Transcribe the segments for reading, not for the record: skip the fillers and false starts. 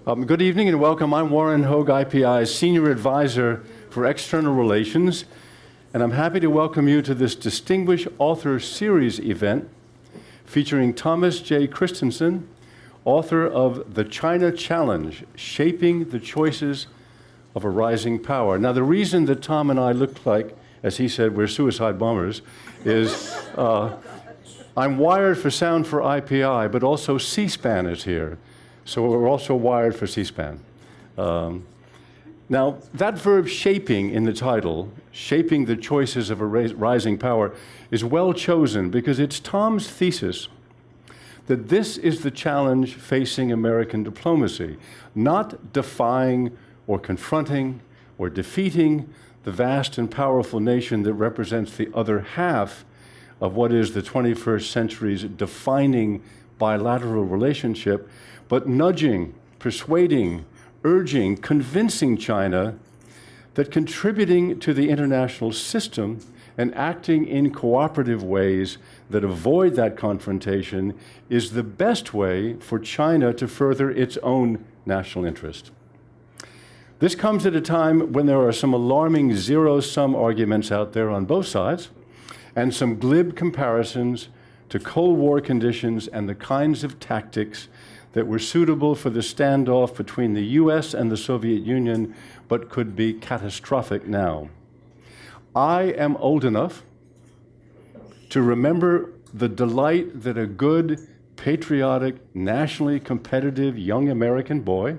Good evening and welcome. I'm Warren Hogue, IPI's Senior Advisor for External Relations, and I'm happy to welcome you to this Distinguished Author Series event featuring Thomas J. Christensen, author of The China Challenge, Shaping the Choices of a Rising Power. Now, the reason that Tom and I look like, as he said, we're suicide bombers, is I'm wired for sound for IPI, but also C-SPAN is here. So we're also wired for C-SPAN. Now, that verb shaping in the title, shaping the choices of a rising power, is well chosen because it's Tom's thesis that this is the challenge facing American diplomacy, not defying or confronting or defeating the vast and powerful nation that represents the other half of what is the 21st century's defining bilateral relationship, but nudging, persuading, urging, convincing China that contributing to the international system and acting in cooperative ways that avoid that confrontation is the best way for China to further its own national interest. This comes at a time when there are some alarming zero-sum arguments out there on both sides and some glib comparisons to Cold War conditions and the kinds of tactics that were suitable for the standoff between the US and the Soviet Union, but could be catastrophic now. I am old enough to remember the delight that a good, patriotic, nationally competitive young American boy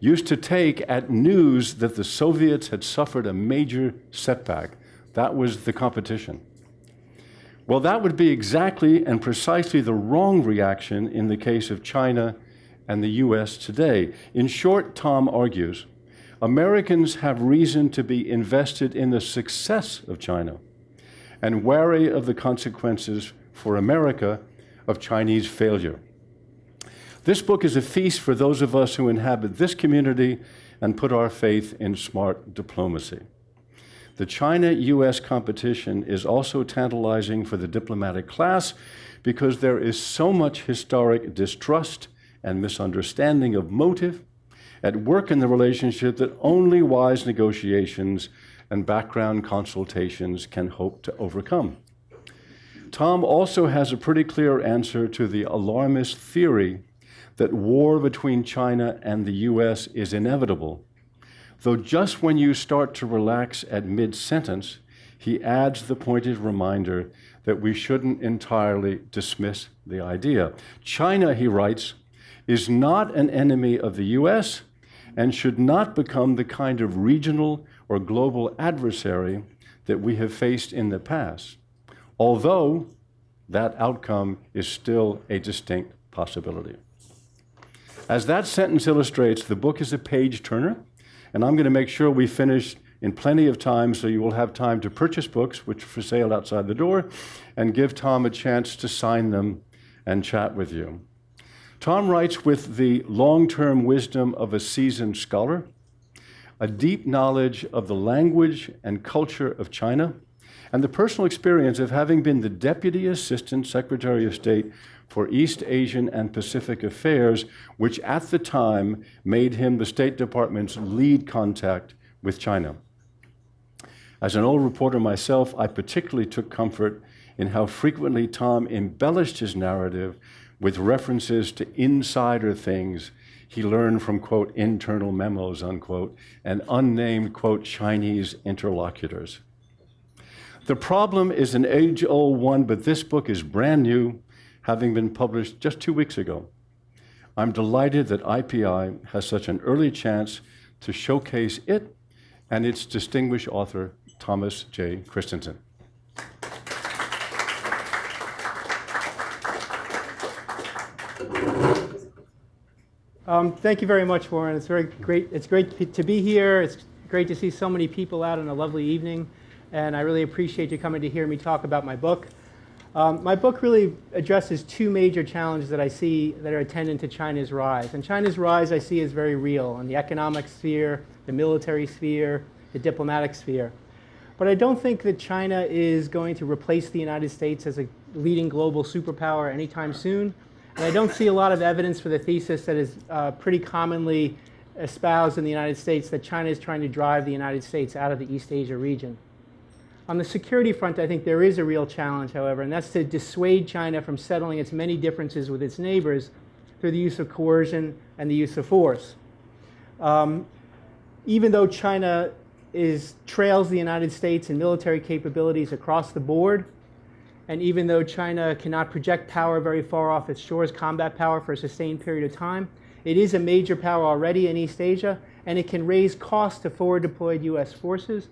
used to take at news that the Soviets had suffered a major setback. That was the competition. Well, that would be exactly and precisely the wrong reaction in the case of China and the US today. In short, Tom argues, Americans have reason to be invested in the success of China and wary of the consequences for America of Chinese failure. This book is a feast for those of us who inhabit this community and put our faith in smart diplomacy. The China-US competition is also tantalizing for the diplomatic class because there is so much historic distrust and misunderstanding of motive at work in the relationship that only wise negotiations and background consultations can hope to overcome. Tom also has a pretty clear answer to the alarmist theory that war between China and the US is inevitable. Though just when you start to relax at mid-sentence, he adds the pointed reminder that we shouldn't entirely dismiss the idea. China, he writes, is not an enemy of the US and should not become the kind of regional or global adversary that we have faced in the past, although that outcome is still a distinct possibility. As that sentence illustrates, the book is a page-turner, and I'm going to make sure we finish in plenty of time so you will have time to purchase books, which are for sale outside the door, and give Tom a chance to sign them and chat with you. Tom writes with the long-term wisdom of a seasoned scholar, a deep knowledge of the language and culture of China, and the personal experience of having been the Deputy Assistant Secretary of State for East Asian and Pacific Affairs, which at the time made him the State Department's lead contact with China. As an old reporter myself, I particularly took comfort in how frequently Tom embellished his narrative with references to insider things he learned from, quote, internal memos, unquote, and unnamed, quote, Chinese interlocutors. The problem is an age-old one, but this book is brand new, having been published just 2 weeks ago. I'm delighted that IPI has such an early chance to showcase it and its distinguished author, Thomas J. Christensen. Thank you very much, Warren. It's great to be here. It's great to see so many people out on a lovely evening, and I really appreciate you coming to hear me talk about my book. My book really addresses two major challenges that I see that are attendant to China's rise. And China's rise I see is very real in the economic sphere, the military sphere, the diplomatic sphere. But I don't think that China is going to replace the United States as a leading global superpower anytime soon. And I don't see a lot of evidence for the thesis that is pretty commonly espoused in the United States, that China is trying to drive the United States out of the East Asia region. On the security front, I think there is a real challenge, however, and that's to dissuade China from settling its many differences with its neighbors through the use of coercion and the use of force. Even though China trails the United States in military capabilities across the board, and even though China cannot project power very far off its shores, combat power for a sustained period of time, it is a major power already in East Asia, and it can raise costs to forward deployed US forces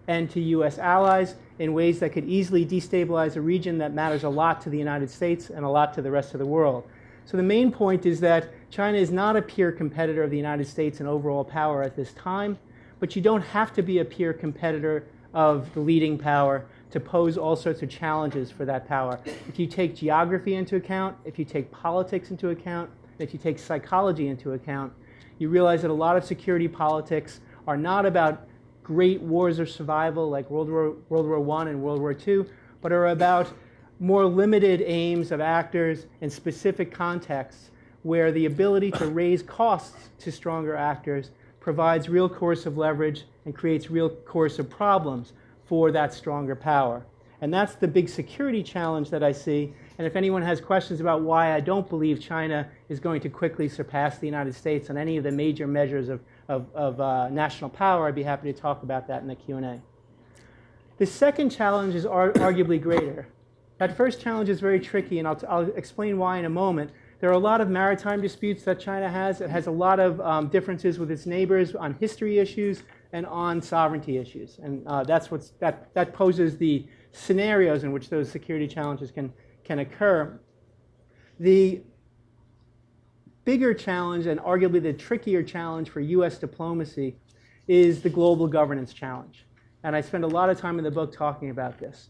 and to US allies in ways that could easily destabilize a region that matters a lot to the United States and a lot to the rest of the world. So the main point is that China is not a peer competitor of the United States in overall power at this time, but you don't have to be a peer competitor of the leading power to pose all sorts of challenges for that power. If you take geography into account, if you take politics into account, if you take psychology into account, you realize that a lot of security politics are not about great wars of survival like World War I and World War II, but are about more limited aims of actors in specific contexts where the ability to raise costs to stronger actors provides real coercive leverage and creates real coercive problems for that stronger power. And that's the big security challenge that I see. And if anyone has questions about why I don't believe China is going to quickly surpass the United States on any of the major measures of national power, I'd be happy to talk about that in the Q&A. The second challenge is arguably greater. That first challenge is very tricky, and I'll explain why in a moment. There are a lot of maritime disputes that China has. It has a lot of differences with its neighbors on history issues and on sovereignty issues. And that poses the scenarios in which those security challenges can occur. The bigger challenge, and arguably the trickier challenge for US diplomacy, is the global governance challenge. And I spend a lot of time in the book talking about this.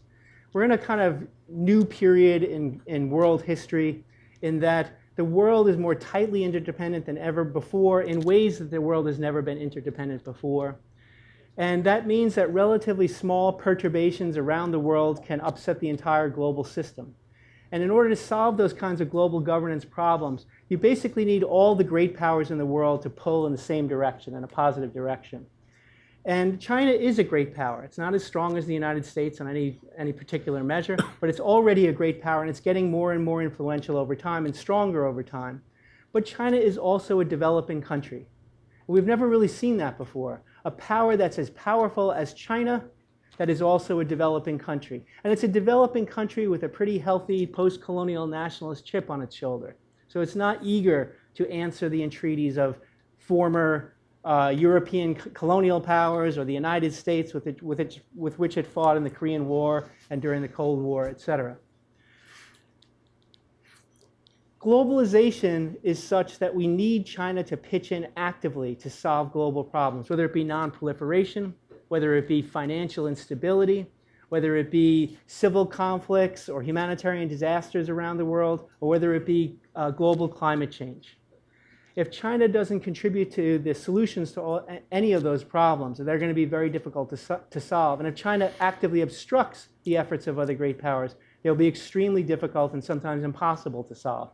We're in a kind of new period in world history in that the world is more tightly interdependent than ever before in ways that the world has never been interdependent before. And that means that relatively small perturbations around the world can upset the entire global system. And in order to solve those kinds of global governance problems, you basically need all the great powers in the world to pull in the same direction, in a positive direction. And China is a great power. It's not as strong as the United States on any particular measure, but it's already a great power, and it's getting more and more influential over time and stronger over time. But China is also a developing country. We've never really seen that before. A power that's as powerful as China that is also a developing country. And it's a developing country with a pretty healthy post-colonial nationalist chip on its shoulder. So it's not eager to answer the entreaties of former European colonial powers or the United States with which it fought in the Korean War and during the Cold War, etc. Globalization is such that we need China to pitch in actively to solve global problems, whether it be non-proliferation, whether it be financial instability, whether it be civil conflicts or humanitarian disasters around the world, or whether it be global climate change. If China doesn't contribute to the solutions to any of those problems, they're going to be very difficult to solve. And if China actively obstructs the efforts of other great powers, they'll be extremely difficult and sometimes impossible to solve.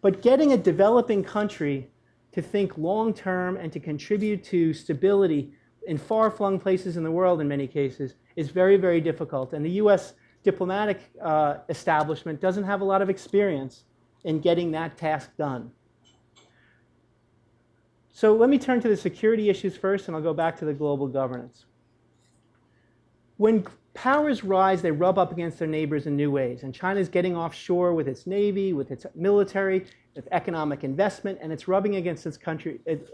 But getting a developing country to think long-term and to contribute to stability in far-flung places in the world, in many cases, is very, very difficult. And the US diplomatic establishment doesn't have a lot of experience in getting that task done. So let me turn to the security issues first, and I'll go back to the global governance. When powers rise, they rub up against their neighbors in new ways. And China's getting offshore with its navy, with its military, with economic investment, and it's rubbing against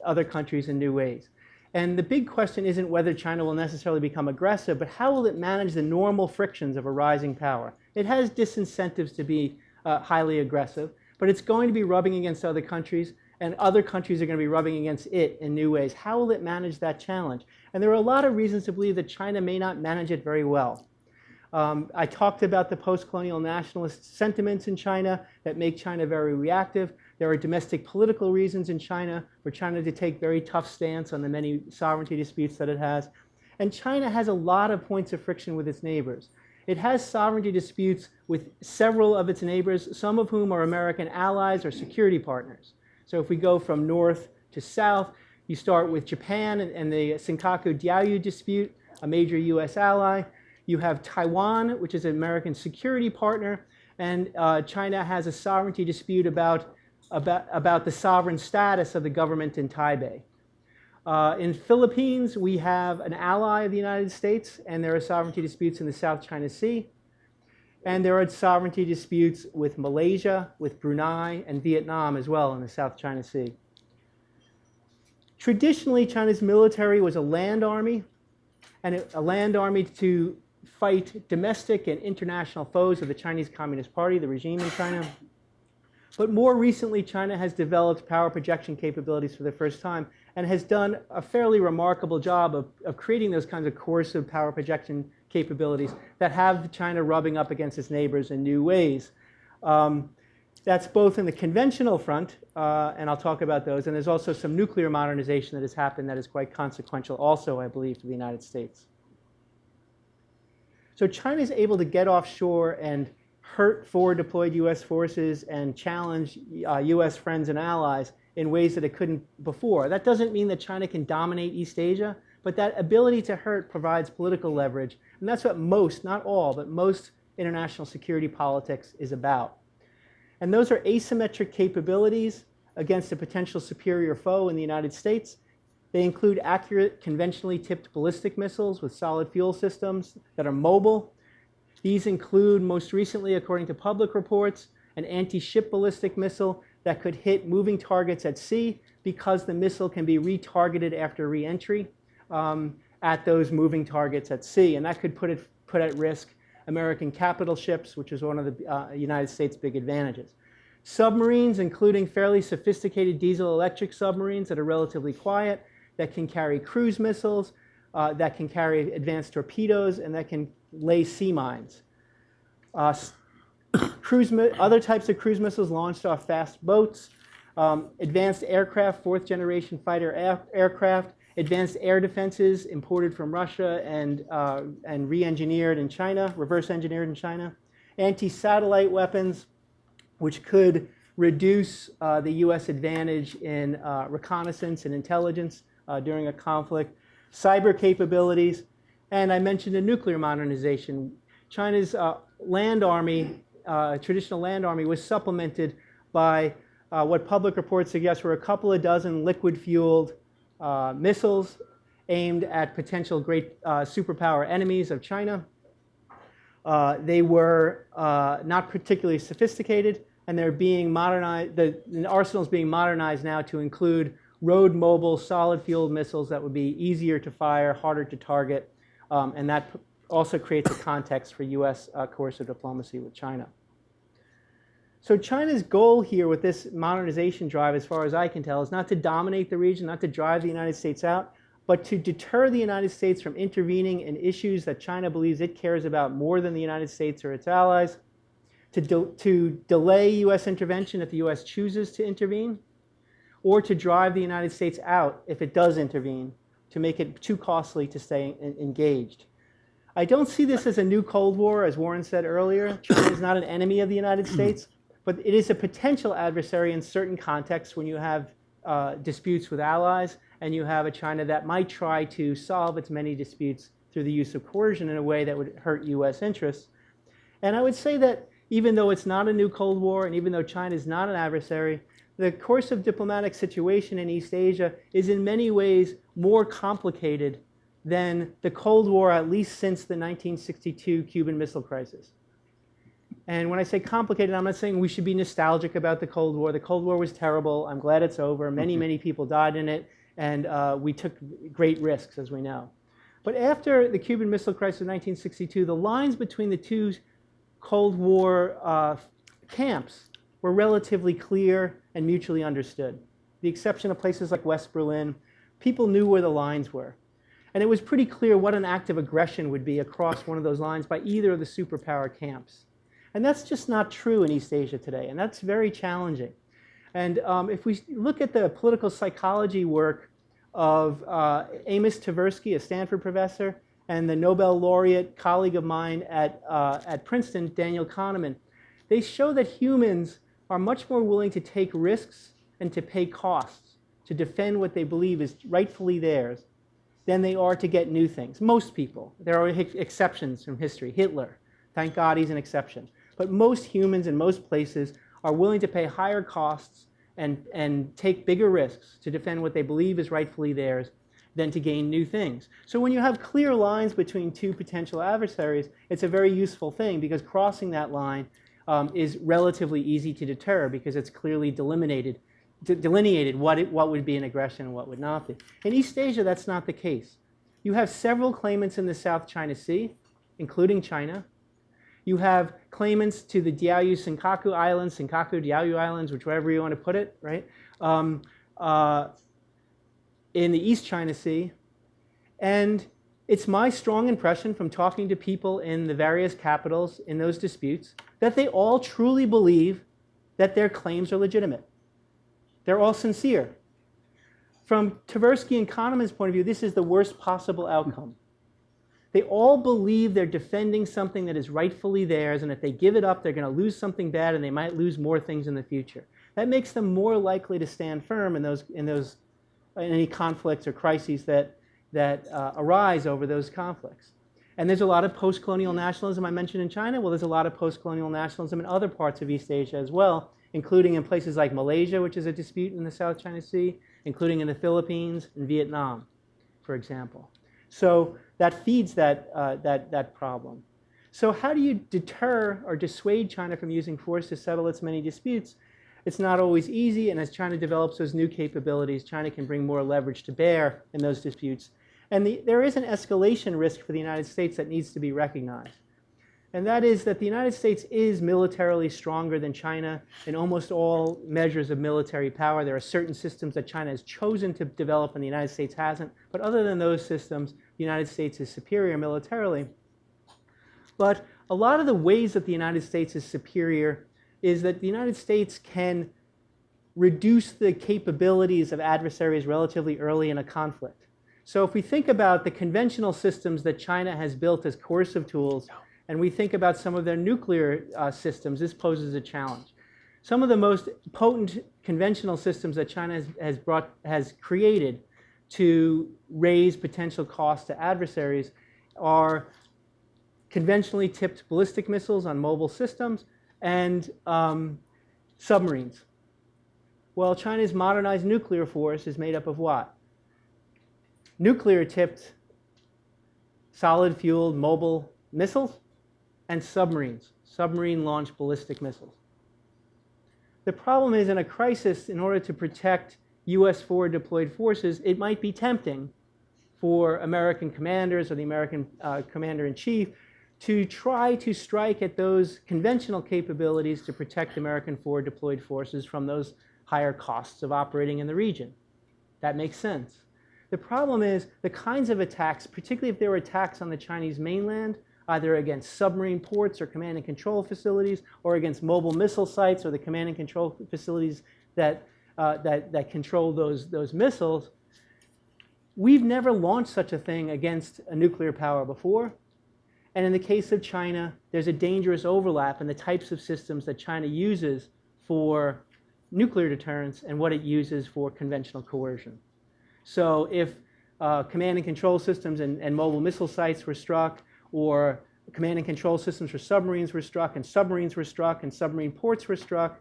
other countries in new ways. And the big question isn't whether China will necessarily become aggressive, but how will it manage the normal frictions of a rising power? It has disincentives to be highly aggressive, but it's going to be rubbing against other countries, and other countries are going to be rubbing against it in new ways. How will it manage that challenge? And there are a lot of reasons to believe that China may not manage it very well. I talked about the post-colonial nationalist sentiments in China that make China very reactive. There are domestic political reasons in China for China to take very tough stance on the many sovereignty disputes that it has. And China has a lot of points of friction with its neighbors. It has sovereignty disputes with several of its neighbors, some of whom are American allies or security partners. So if we go from north to south, you start with Japan and the Senkaku-Diaoyu dispute, a major US ally. You have Taiwan, which is an American security partner, and China has a sovereignty dispute about the sovereign status of the government in Taipei. In Philippines, we have an ally of the United States, and there are sovereignty disputes in the South China Sea. And there are sovereignty disputes with Malaysia, with Brunei, and Vietnam as well in the South China Sea. Traditionally, China's military was a land army, and a land army to fight domestic and international foes of the Chinese Communist Party, the regime in China. But more recently, China has developed power projection capabilities for the first time and has done a fairly remarkable job of creating those kinds of coercive power projection capabilities that have China rubbing up against its neighbors in new ways. That's both in the conventional front, and I'll talk about those, and there's also some nuclear modernization that has happened that is quite consequential also, I believe, to the United States. So China is able to get offshore and hurt forward deployed US forces and challenge US friends and allies in ways that it couldn't before. That doesn't mean that China can dominate East Asia, but that ability to hurt provides political leverage. And that's what most, not all, but most international security politics is about. And those are asymmetric capabilities against a potential superior foe in the United States. They include accurate, conventionally tipped ballistic missiles with solid fuel systems that are mobile. These include, most recently, according to public reports, an anti-ship ballistic missile that could hit moving targets at sea because the missile can be retargeted after re-entry at those moving targets at sea. And that could put at risk American capital ships, which is one of the United States' big advantages. Submarines, including fairly sophisticated diesel-electric submarines that are relatively quiet, that can carry cruise missiles, that can carry advanced torpedoes, and that can lay sea mines. Other types of cruise missiles launched off fast boats, advanced aircraft, fourth-generation fighter aircraft, advanced air defenses imported from Russia and re-engineered in China, reverse-engineered in China, anti-satellite weapons, which could reduce the US advantage in reconnaissance and intelligence during a conflict, cyber capabilities, and I mentioned a nuclear modernization. China's land army, traditional land army, was supplemented by what public reports suggest were a couple of dozen liquid-fueled missiles aimed at potential great superpower enemies of China. They were not particularly sophisticated, and they're being modernized. The arsenal is being modernized now to include road-mobile, solid-fueled missiles that would be easier to fire, harder to target, and that also creates a context for US coercive diplomacy with China. So China's goal here with this modernization drive, as far as I can tell, is not to dominate the region, not to drive the United States out, but to deter the United States from intervening in issues that China believes it cares about more than the United States or its allies, to delay US intervention if the US chooses to intervene, or to drive the United States out if it does intervene, to make it too costly to stay engaged. I don't see this as a new Cold War, as Warren said earlier. China is not an enemy of the United States, but it is a potential adversary in certain contexts when you have disputes with allies and you have a China that might try to solve its many disputes through the use of coercion in a way that would hurt US interests. And I would say that even though it's not a new Cold War and even though China is not an adversary, the coercive diplomatic situation in East Asia is in many ways more complicated than the Cold War, at least since the 1962 Cuban Missile Crisis. And when I say complicated, I'm not saying we should be nostalgic about the Cold War. The Cold War was terrible. I'm glad it's over. Many, many people died in it, and we took great risks, as we know. But after the Cuban Missile Crisis of 1962, the lines between the two Cold War camps were relatively clear and mutually understood. The exception of places like West Berlin, people knew where the lines were. And it was pretty clear what an act of aggression would be across one of those lines by either of the superpower camps. And that's just not true in East Asia today, and that's very challenging. And if we look at the political psychology work of Amos Tversky, a Stanford professor, and the Nobel laureate colleague of mine at Princeton, Daniel Kahneman, they show that humans are much more willing to take risks and to pay costs to defend what they believe is rightfully theirs than they are to get new things. Most people. There are exceptions from history. Hitler, thank God he's an exception. But most humans in most places are willing to pay higher costs and take bigger risks to defend what they believe is rightfully theirs than to gain new things. So when you have clear lines between two potential adversaries, it's a very useful thing because crossing that line is relatively easy to deter because it's clearly delineated what would be an aggression and what would not be. In East Asia, that's not the case. You have several claimants in the South China Sea, including China. You have claimants to the Diaoyu Senkaku Islands, Senkaku Diaoyu Islands, whichever you want to put it, right? In the East China Sea. And it's my strong impression from talking to people in the various capitals in those disputes that they all truly believe that their claims are legitimate. They're all sincere. From Tversky and Kahneman's point of view, this is the worst possible outcome. They all believe they're defending something that is rightfully theirs, and if they give it up, they're going to lose something bad, and they might lose more things in the future. That makes them more likely to stand firm in any conflicts or crises that arise over those conflicts. And there's a lot of post-colonial nationalism I mentioned in China. Well, there's a lot of post-colonial nationalism in other parts of East Asia as well, including in places like Malaysia, which is a dispute in the South China Sea, including in the Philippines and Vietnam, for example. So that feeds that problem. So how do you deter or dissuade China from using force to settle its many disputes? It's not always easy, and as China develops those new capabilities, China can bring more leverage to bear in those disputes. And there is an escalation risk for the United States that needs to be recognized. And that is that the United States is militarily stronger than China in almost all measures of military power. There are certain systems that China has chosen to develop and the United States hasn't. But other than those systems, the United States is superior militarily. But a lot of the ways that the United States is superior is that the United States can reduce the capabilities of adversaries relatively early in a conflict. So if we think about the conventional systems that China has built as coercive tools, and we think about some of their nuclear systems, this poses a challenge. Some of the most potent conventional systems that China has created to raise potential costs to adversaries are conventionally tipped ballistic missiles on mobile systems and submarines. Well, China's modernized nuclear force is made up of what? Nuclear-tipped, solid-fueled mobile missiles and submarines, submarine-launched ballistic missiles. The problem is, in a crisis, in order to protect U.S. forward-deployed forces, it might be tempting for American commanders or the American commander-in-chief to try to strike at those conventional capabilities to protect American forward-deployed forces from those higher costs of operating in the region. That makes sense. The problem is the kinds of attacks, particularly if there were attacks on the Chinese mainland, either against submarine ports or command and control facilities, or against mobile missile sites or the command and control facilities that control those missiles. We've never launched such a thing against a nuclear power before. And in the case of China, there's a dangerous overlap in the types of systems that China uses for nuclear deterrence and what it uses for conventional coercion. So if command and control systems and mobile missile sites were struck, or command and control systems for submarines were struck, and submarines were struck, and submarine ports were struck,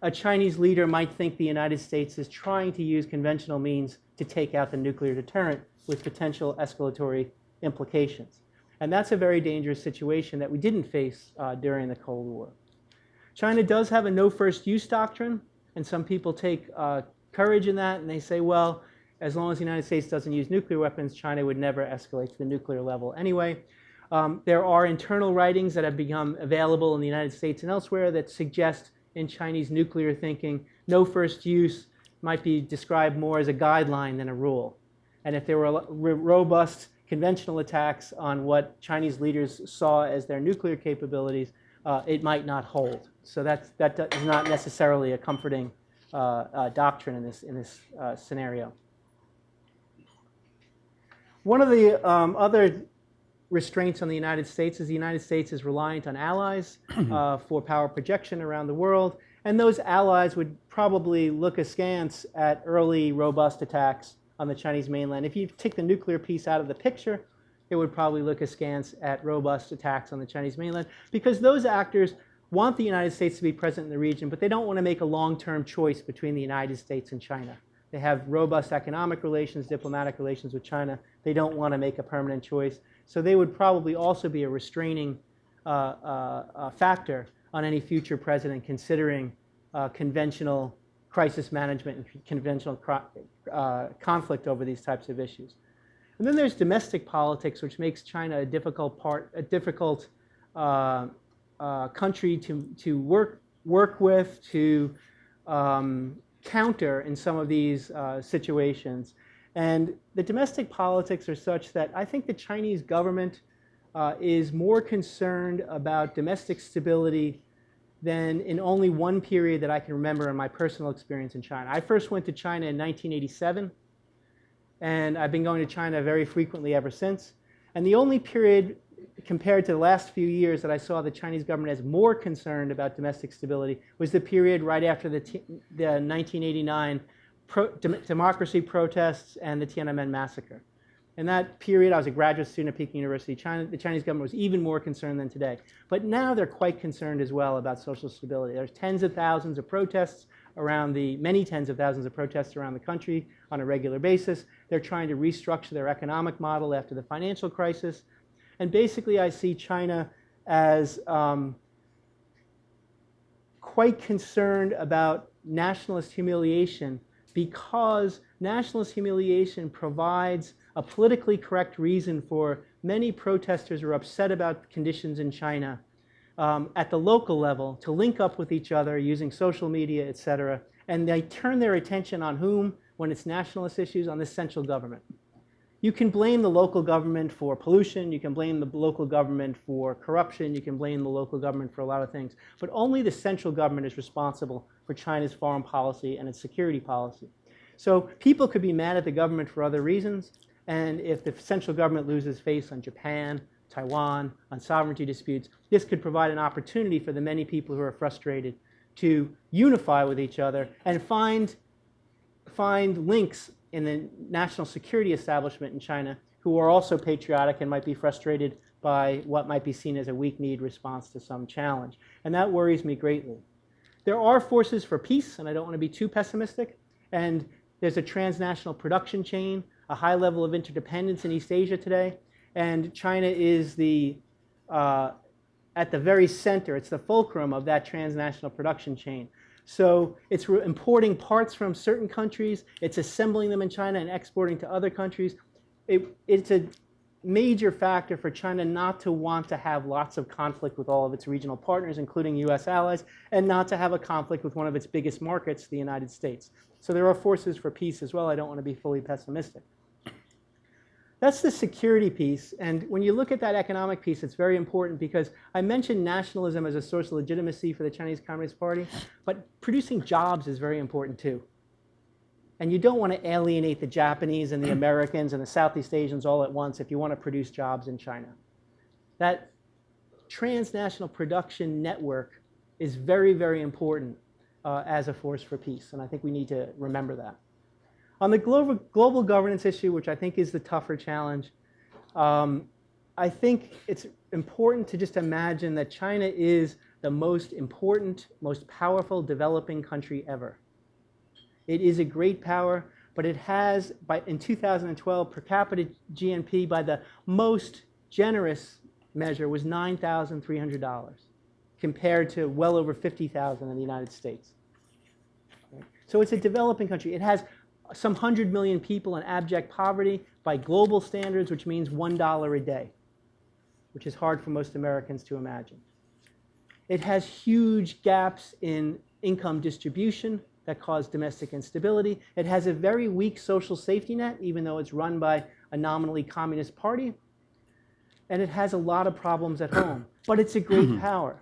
a Chinese leader might think the United States is trying to use conventional means to take out the nuclear deterrent with potential escalatory implications. And that's a very dangerous situation that we didn't face during the Cold War. China does have a no first use doctrine, and some people take courage in that, and they say, well, as long as the United States doesn't use nuclear weapons, China would never escalate to the nuclear level anyway. There are internal writings that have become available in the United States and elsewhere that suggest in Chinese nuclear thinking, no first use might be described more as a guideline than a rule. And if there were robust conventional attacks on what Chinese leaders saw as their nuclear capabilities, it might not hold. So that is not necessarily a comforting doctrine in this scenario. One of the other restraints on the United States is the United States is reliant on allies for power projection around the world, and those allies would probably look askance at early robust attacks on the Chinese mainland. If you take the nuclear piece out of the picture, it would probably look askance at robust attacks on the Chinese mainland, because those actors want the United States to be present in the region, but they don't want to make a long-term choice between the United States and China. They have robust economic relations, diplomatic relations with China. They don't want to make a permanent choice. So they would probably also be a restraining factor on any future president considering conventional crisis management and conventional conflict over these types of issues. And then there's domestic politics, which makes China a difficult country to work with, to counter in some of these situations. And the domestic politics are such that I think the Chinese government is more concerned about domestic stability than in only one period that I can remember in my personal experience in China. I first went to China in 1987. And I've been going to China very frequently ever since. And the only period compared to the last few years that I saw the Chinese government as more concerned about domestic stability was the period right after the 1989 democracy protests and the Tiananmen massacre. In that period, I was a graduate student at Peking University. The Chinese government was even more concerned than today. But now they're quite concerned as well about social stability. There's tens of thousands of protests many tens of thousands of protests around the country on a regular basis. They're trying to restructure their economic model after the financial crisis. And basically, I see China as quite concerned about nationalist humiliation, because nationalist humiliation provides a politically correct reason for many protesters who are upset about conditions in China at the local level to link up with each other using social media, etc. And they turn their attention on whom, when it's nationalist issues, on the central government. You can blame the local government for pollution, you can blame the local government for corruption, you can blame the local government for a lot of things, but only the central government is responsible for China's foreign policy and its security policy. So people could be mad at the government for other reasons, and if the central government loses face on Japan, Taiwan, on sovereignty disputes, this could provide an opportunity for the many people who are frustrated to unify with each other and find links in the national security establishment in China who are also patriotic and might be frustrated by what might be seen as a weak-kneed response to some challenge. And that worries me greatly. There are forces for peace, and I don't want to be too pessimistic, and there's a transnational production chain, a high level of interdependence in East Asia today, and China is at the very center, it's the fulcrum of that transnational production chain. So it's importing parts from certain countries, it's assembling them in China and exporting to other countries. It's a major factor for China not to want to have lots of conflict with all of its regional partners, including US allies, and not to have a conflict with one of its biggest markets, the United States. So there are forces for peace as well. I don't want to be fully pessimistic. That's the security piece, and when you look at that economic piece, it's very important because I mentioned nationalism as a source of legitimacy for the Chinese Communist Party, but producing jobs is very important too. And you don't want to alienate the Japanese and the Americans and the Southeast Asians all at once if you want to produce jobs in China. That transnational production network is very, very important as a force for peace, and I think we need to remember that. On the global governance issue, which I think is the tougher challenge, I think it's important to just imagine that China is the most important, most powerful developing country ever. It is a great power, but it has, in 2012, per capita GNP by the most generous measure was $9,300, compared to well over $50,000 in the United States. So it's a developing country. It has some 100 million people in abject poverty by global standards, which means $1 a day, which is hard for most Americans to imagine. It has huge gaps in income distribution that cause domestic instability. It has a very weak social safety net, even though it's run by a nominally communist party. And it has a lot of problems at home, but it's a great power.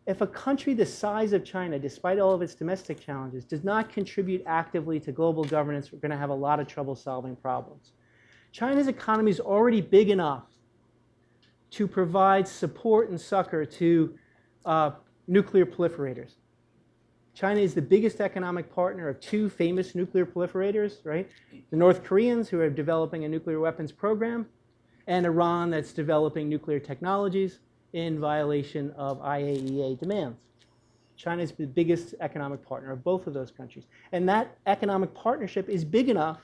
If a country the size of China, despite all of its domestic challenges, does not contribute actively to global governance, we're going to have a lot of trouble solving problems. China's economy is already big enough to provide support and succor to nuclear proliferators. China is the biggest economic partner of two famous nuclear proliferators, right? The North Koreans, who are developing a nuclear weapons program, and Iran, that's developing nuclear technologies in violation of IAEA demands. China is the biggest economic partner of both of those countries. And that economic partnership is big enough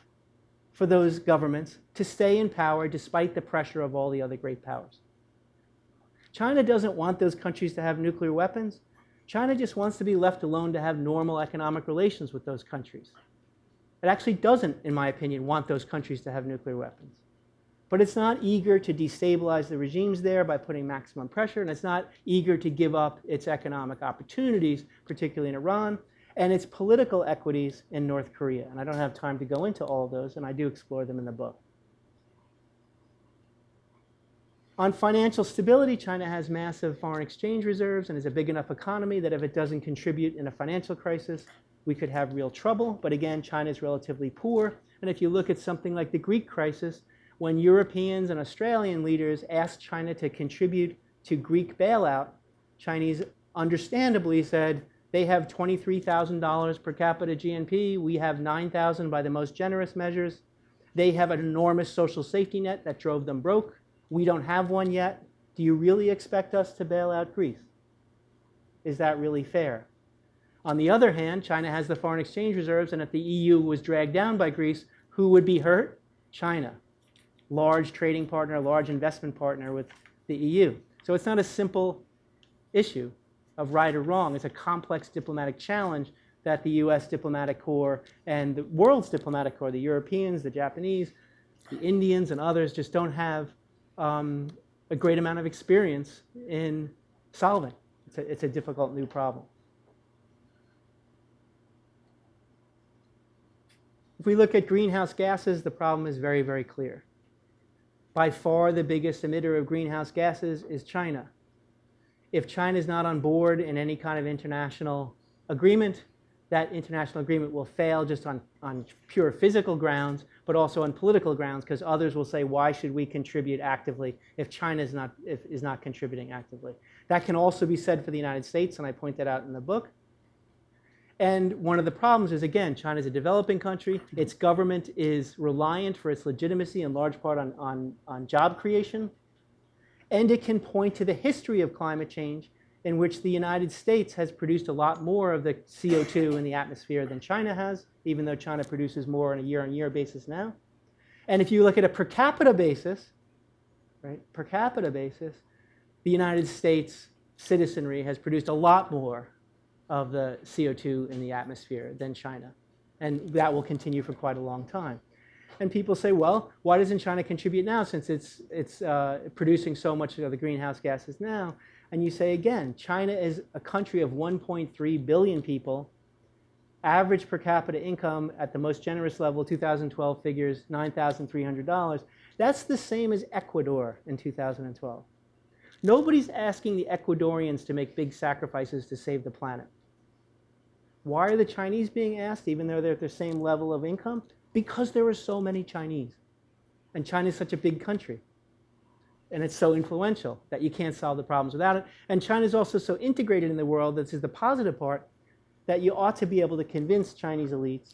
for those governments to stay in power despite the pressure of all the other great powers. China doesn't want those countries to have nuclear weapons. China just wants to be left alone to have normal economic relations with those countries. It actually doesn't, in my opinion, want those countries to have nuclear weapons. But it's not eager to destabilize the regimes there by putting maximum pressure, and it's not eager to give up its economic opportunities, particularly in Iran, and its political equities in North Korea. And I don't have time to go into all of those, and I do explore them in the book. On financial stability, China has massive foreign exchange reserves and is a big enough economy that if it doesn't contribute in a financial crisis, we could have real trouble. But again, China is relatively poor. And if you look at something like the Greek crisis, when Europeans and Australian leaders asked China to contribute to Greek bailout, Chinese understandably said, they have $23,000 per capita GNP. We have $9,000 by the most generous measures. They have an enormous social safety net that drove them broke. We don't have one yet. Do you really expect us to bail out Greece? Is that really fair? On the other hand, China has the foreign exchange reserves, and if the EU was dragged down by Greece, who would be hurt? China. Large trading partner, large investment partner with the EU. So it's not a simple issue of right or wrong. It's a complex diplomatic challenge that the US diplomatic corps and the world's diplomatic corps, the Europeans, the Japanese, the Indians, and others just don't have a great amount of experience in solving. It's a difficult new problem. If we look at greenhouse gases, the problem is very, very clear. By far, the biggest emitter of greenhouse gases is China. If China is not on board in any kind of international agreement, that international agreement will fail just on pure physical grounds, but also on political grounds, because others will say, why should we contribute actively if China is not contributing actively? That can also be said for the United States, and I point that out in the book. And one of the problems is, again, China is a developing country. Its government is reliant for its legitimacy in large part on job creation. And it can point to the history of climate change in which the United States has produced a lot more of the CO2 in the atmosphere than China has, even though China produces more on a year-on-year basis now. And if you look at a per capita basis, right, per capita basis, the United States citizenry has produced a lot more of the CO2 in the atmosphere than China. And that will continue for quite a long time. And people say, well, why doesn't China contribute now since it's producing so much of the greenhouse gases now? And you say, again, China is a country of 1.3 billion people. Average per capita income at the most generous level, 2012 figures, $9,300. That's the same as Ecuador in 2012. Nobody's asking the Ecuadorians to make big sacrifices to save the planet. Why are the Chinese being asked, even though they're at the same level of income? Because there are so many Chinese. And China is such a big country. And it's so influential that you can't solve the problems without it. And China is also so integrated in the world, this is the positive part, that you ought to be able to convince Chinese elites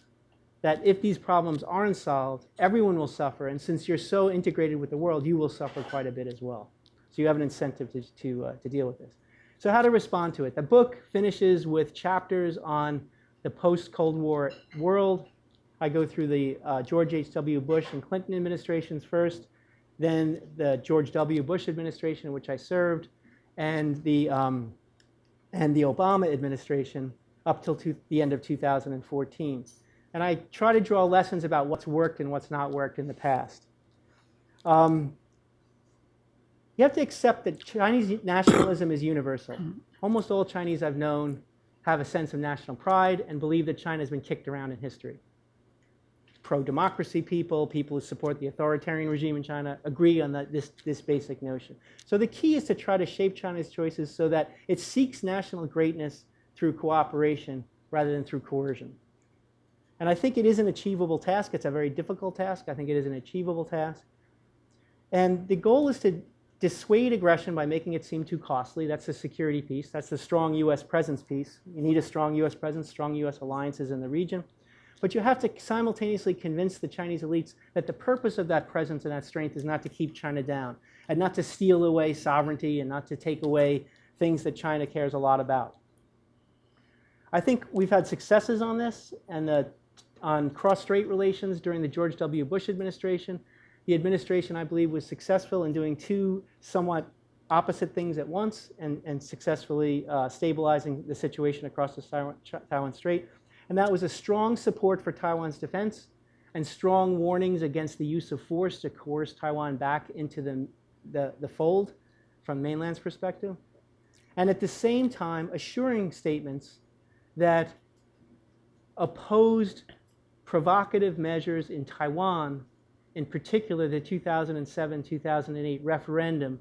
that if these problems aren't solved, everyone will suffer. And since you're so integrated with the world, you will suffer quite a bit as well. So you have an incentive to deal with this. So how to respond to it? The book finishes with chapters on the post-Cold War world. I go through the George H.W. Bush and Clinton administrations first, then the George W. Bush administration, in which I served, and the Obama administration up till the end of 2014. And I try to draw lessons about what's worked and what's not worked in the past. You have to accept that Chinese nationalism is universal. Almost all Chinese I've known have a sense of national pride and believe that China has been kicked around in history. Pro-democracy people, people who support the authoritarian regime in China, agree on this basic notion. So the key is to try to shape China's choices so that it seeks national greatness through cooperation rather than through coercion. And I think it is an achievable task. It's a very difficult task. I think it is an achievable task. And the goal is to dissuade aggression by making it seem too costly. That's the security piece. That's the strong U.S. presence piece. You need a strong U.S. presence, strong U.S. alliances in the region. But you have to simultaneously convince the Chinese elites that the purpose of that presence and that strength is not to keep China down, and not to steal away sovereignty, and not to take away things that China cares a lot about. I think we've had successes on this, and on cross-strait relations during the George W. Bush administration. The administration, I believe, was successful in doing two somewhat opposite things at once, and successfully stabilizing the situation across the Taiwan Strait. And that was a strong support for Taiwan's defense and strong warnings against the use of force to coerce Taiwan back into the fold from mainland's perspective. And at the same time, assuring statements that opposed provocative measures in Taiwan, in particular the 2007-2008 referendum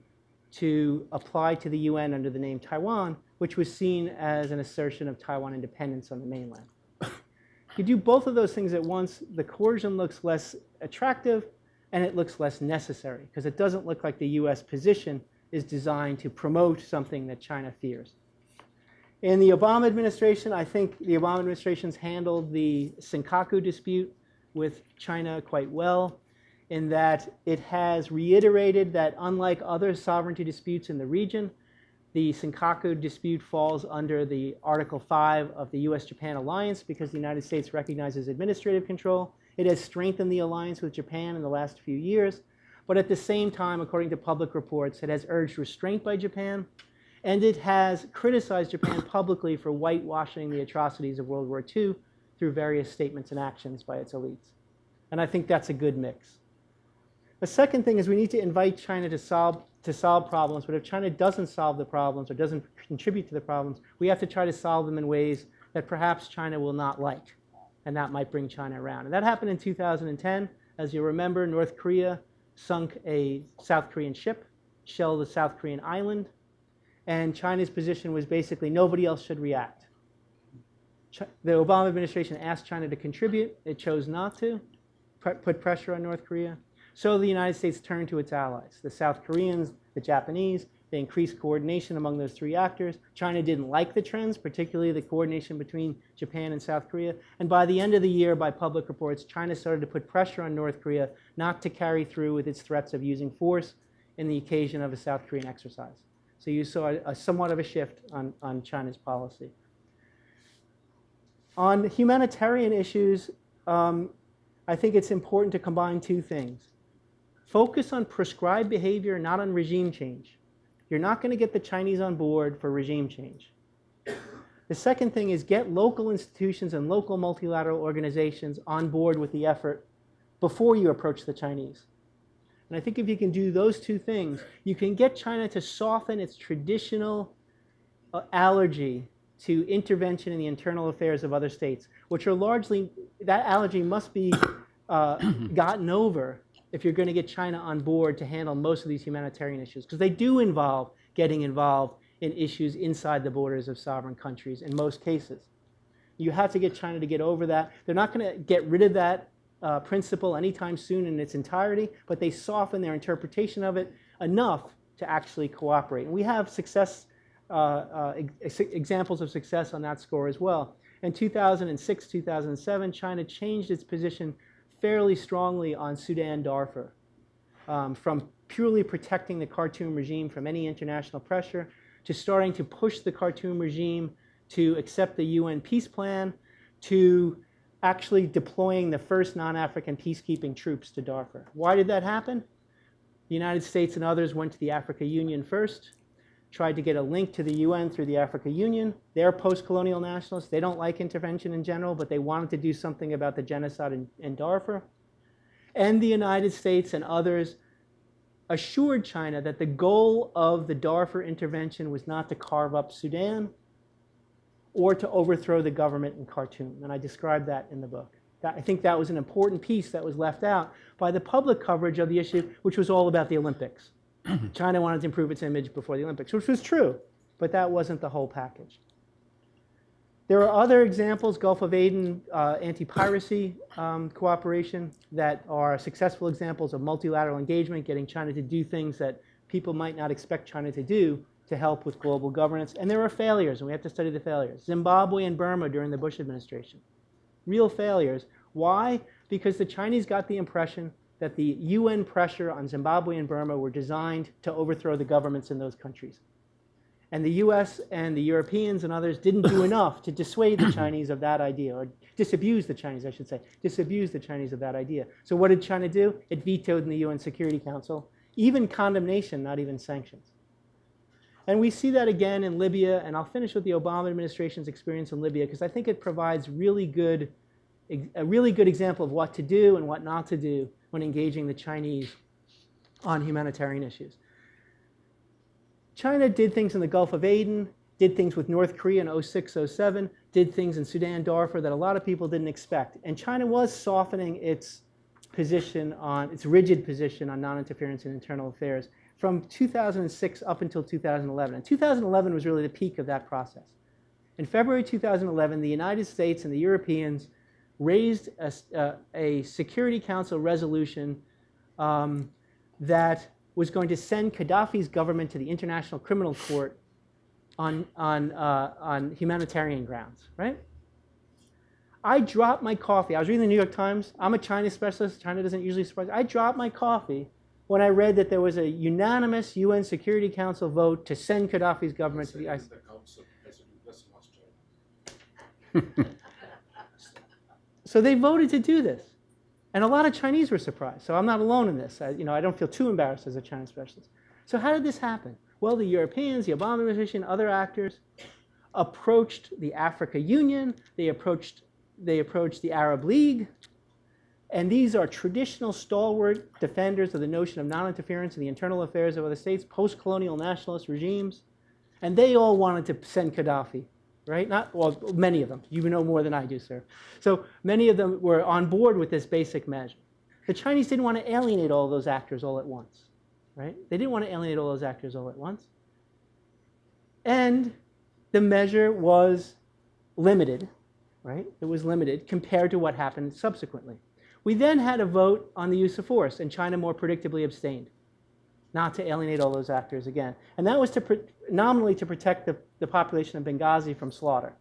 to apply to the UN under the name Taiwan, which was seen as an assertion of Taiwan independence on the mainland. If you do both of those things at once, the coercion looks less attractive and it looks less necessary, because it doesn't look like the US position is designed to promote something that China fears. In the Obama administration, I think the Obama administration's handled the Senkaku dispute with China quite well, in that it has reiterated that unlike other sovereignty disputes in the region, the Senkaku dispute falls under the Article 5 of the US-Japan alliance because the United States recognizes administrative control. It has strengthened the alliance with Japan in the last few years, but at the same time, according to public reports, it has urged restraint by Japan, and it has criticized Japan publicly for whitewashing the atrocities of World War II through various statements and actions by its elites. And I think that's a good mix. The second thing is we need to invite China to solve problems, but if China doesn't solve the problems or doesn't contribute to the problems, we have to try to solve them in ways that perhaps China will not like, and that might bring China around. And that happened in 2010. As you remember, North Korea sunk a South Korean ship, shelled a South Korean island, and China's position was basically nobody else should react. The Obama administration asked China to contribute. It chose not to, put pressure on North Korea. So the United States turned to its allies, the South Koreans, the Japanese. They increased coordination among those three actors. China didn't like the trends, particularly the coordination between Japan and South Korea. And by the end of the year, by public reports, China started to put pressure on North Korea not to carry through with its threats of using force in the occasion of a South Korean exercise. So you saw somewhat of a shift on China's policy. On humanitarian issues, I think it's important to combine two things. Focus on prescribed behavior, not on regime change. You're not going to get the Chinese on board for regime change. The second thing is get local institutions and local multilateral organizations on board with the effort before you approach the Chinese. And I think if you can do those two things, you can get China to soften its traditional allergy to intervention in the internal affairs of other states, which are largely, that allergy must be gotten over if you're going to get China on board to handle most of these humanitarian issues, because they do involve getting involved in issues inside the borders of sovereign countries in most cases. You have to get China to get over that. They're not going to get rid of that principle anytime soon in its entirety, but they soften their interpretation of it enough to actually cooperate. And we have success, examples of success on that score as well. In 2006, 2007, China changed its position fairly strongly on Sudan Darfur, from purely protecting the Khartoum regime from any international pressure to starting to push the Khartoum regime to accept the UN peace plan, to actually deploying the first non-African peacekeeping troops to Darfur. Why did that happen? The United States and others went to the Africa Union first, tried to get a link to the UN through the Africa Union. They're post-colonial nationalists. They don't like intervention in general, but they wanted to do something about the genocide in Darfur. And the United States and others assured China that the goal of the Darfur intervention was not to carve up Sudan or to overthrow the government in Khartoum. And I described that in the book. I think that was an important piece that was left out by the public coverage of the issue, which was all about the Olympics. China wanted to improve its image before the Olympics, which was true, but that wasn't the whole package. There are other examples, Gulf of Aden anti-piracy cooperation, that are successful examples of multilateral engagement, getting China to do things that people might not expect China to do to help with global governance. And there are failures, and we have to study the failures. Zimbabwe and Burma during the Bush administration. Real failures. Why? Because the Chinese got the impression that the UN pressure on Zimbabwe and Burma were designed to overthrow the governments in those countries. And the US and the Europeans and others didn't do enough to dissuade the Chinese of that idea, or disabuse the Chinese, I should say, disabuse the Chinese of that idea. So what did China do? It vetoed in the UN Security Council, even condemnation, not even sanctions. And we see that again in Libya, and I'll finish with the Obama administration's experience in Libya, because I think it provides a really good example of what to do and what not to do when engaging the Chinese on humanitarian issues. China did things in the Gulf of Aden, did things with North Korea in 06, 07, did things in Sudan, Darfur that a lot of people didn't expect. And China was softening its rigid position on non-interference in internal affairs from 2006 up until 2011. And 2011 was really the peak of that process. In February 2011, the United States and the Europeans raised a Security Council resolution that was going to send Gaddafi's government to the International Criminal Court on humanitarian grounds, right? I dropped my coffee. I was reading the New York Times. I'm a China specialist. China doesn't usually surprise me. I dropped my coffee when I read that there was a unanimous UN Security Council vote to send Gaddafi's government to the ICC. So they voted to do this. And a lot of Chinese were surprised. So I'm not alone in this. I don't feel too embarrassed as a China specialist. So how did this happen? Well, the Europeans, the Obama administration, other actors approached the Africa Union. They approached the Arab League. And these are traditional stalwart defenders of the notion of non-interference in the internal affairs of other states, post-colonial nationalist regimes. And they all wanted to send Gaddafi. Right? Many of them. You know more than I do, sir. So many of them were on board with this basic measure. The Chinese didn't want to alienate all those actors all at once. Right? They didn't want to alienate all those actors all at once. And the measure was limited. Right? It was limited compared to what happened subsequently. We then had a vote on the use of force, and China more predictably abstained, not to alienate all those actors again. And that was nominally to protect the population of Benghazi from slaughter.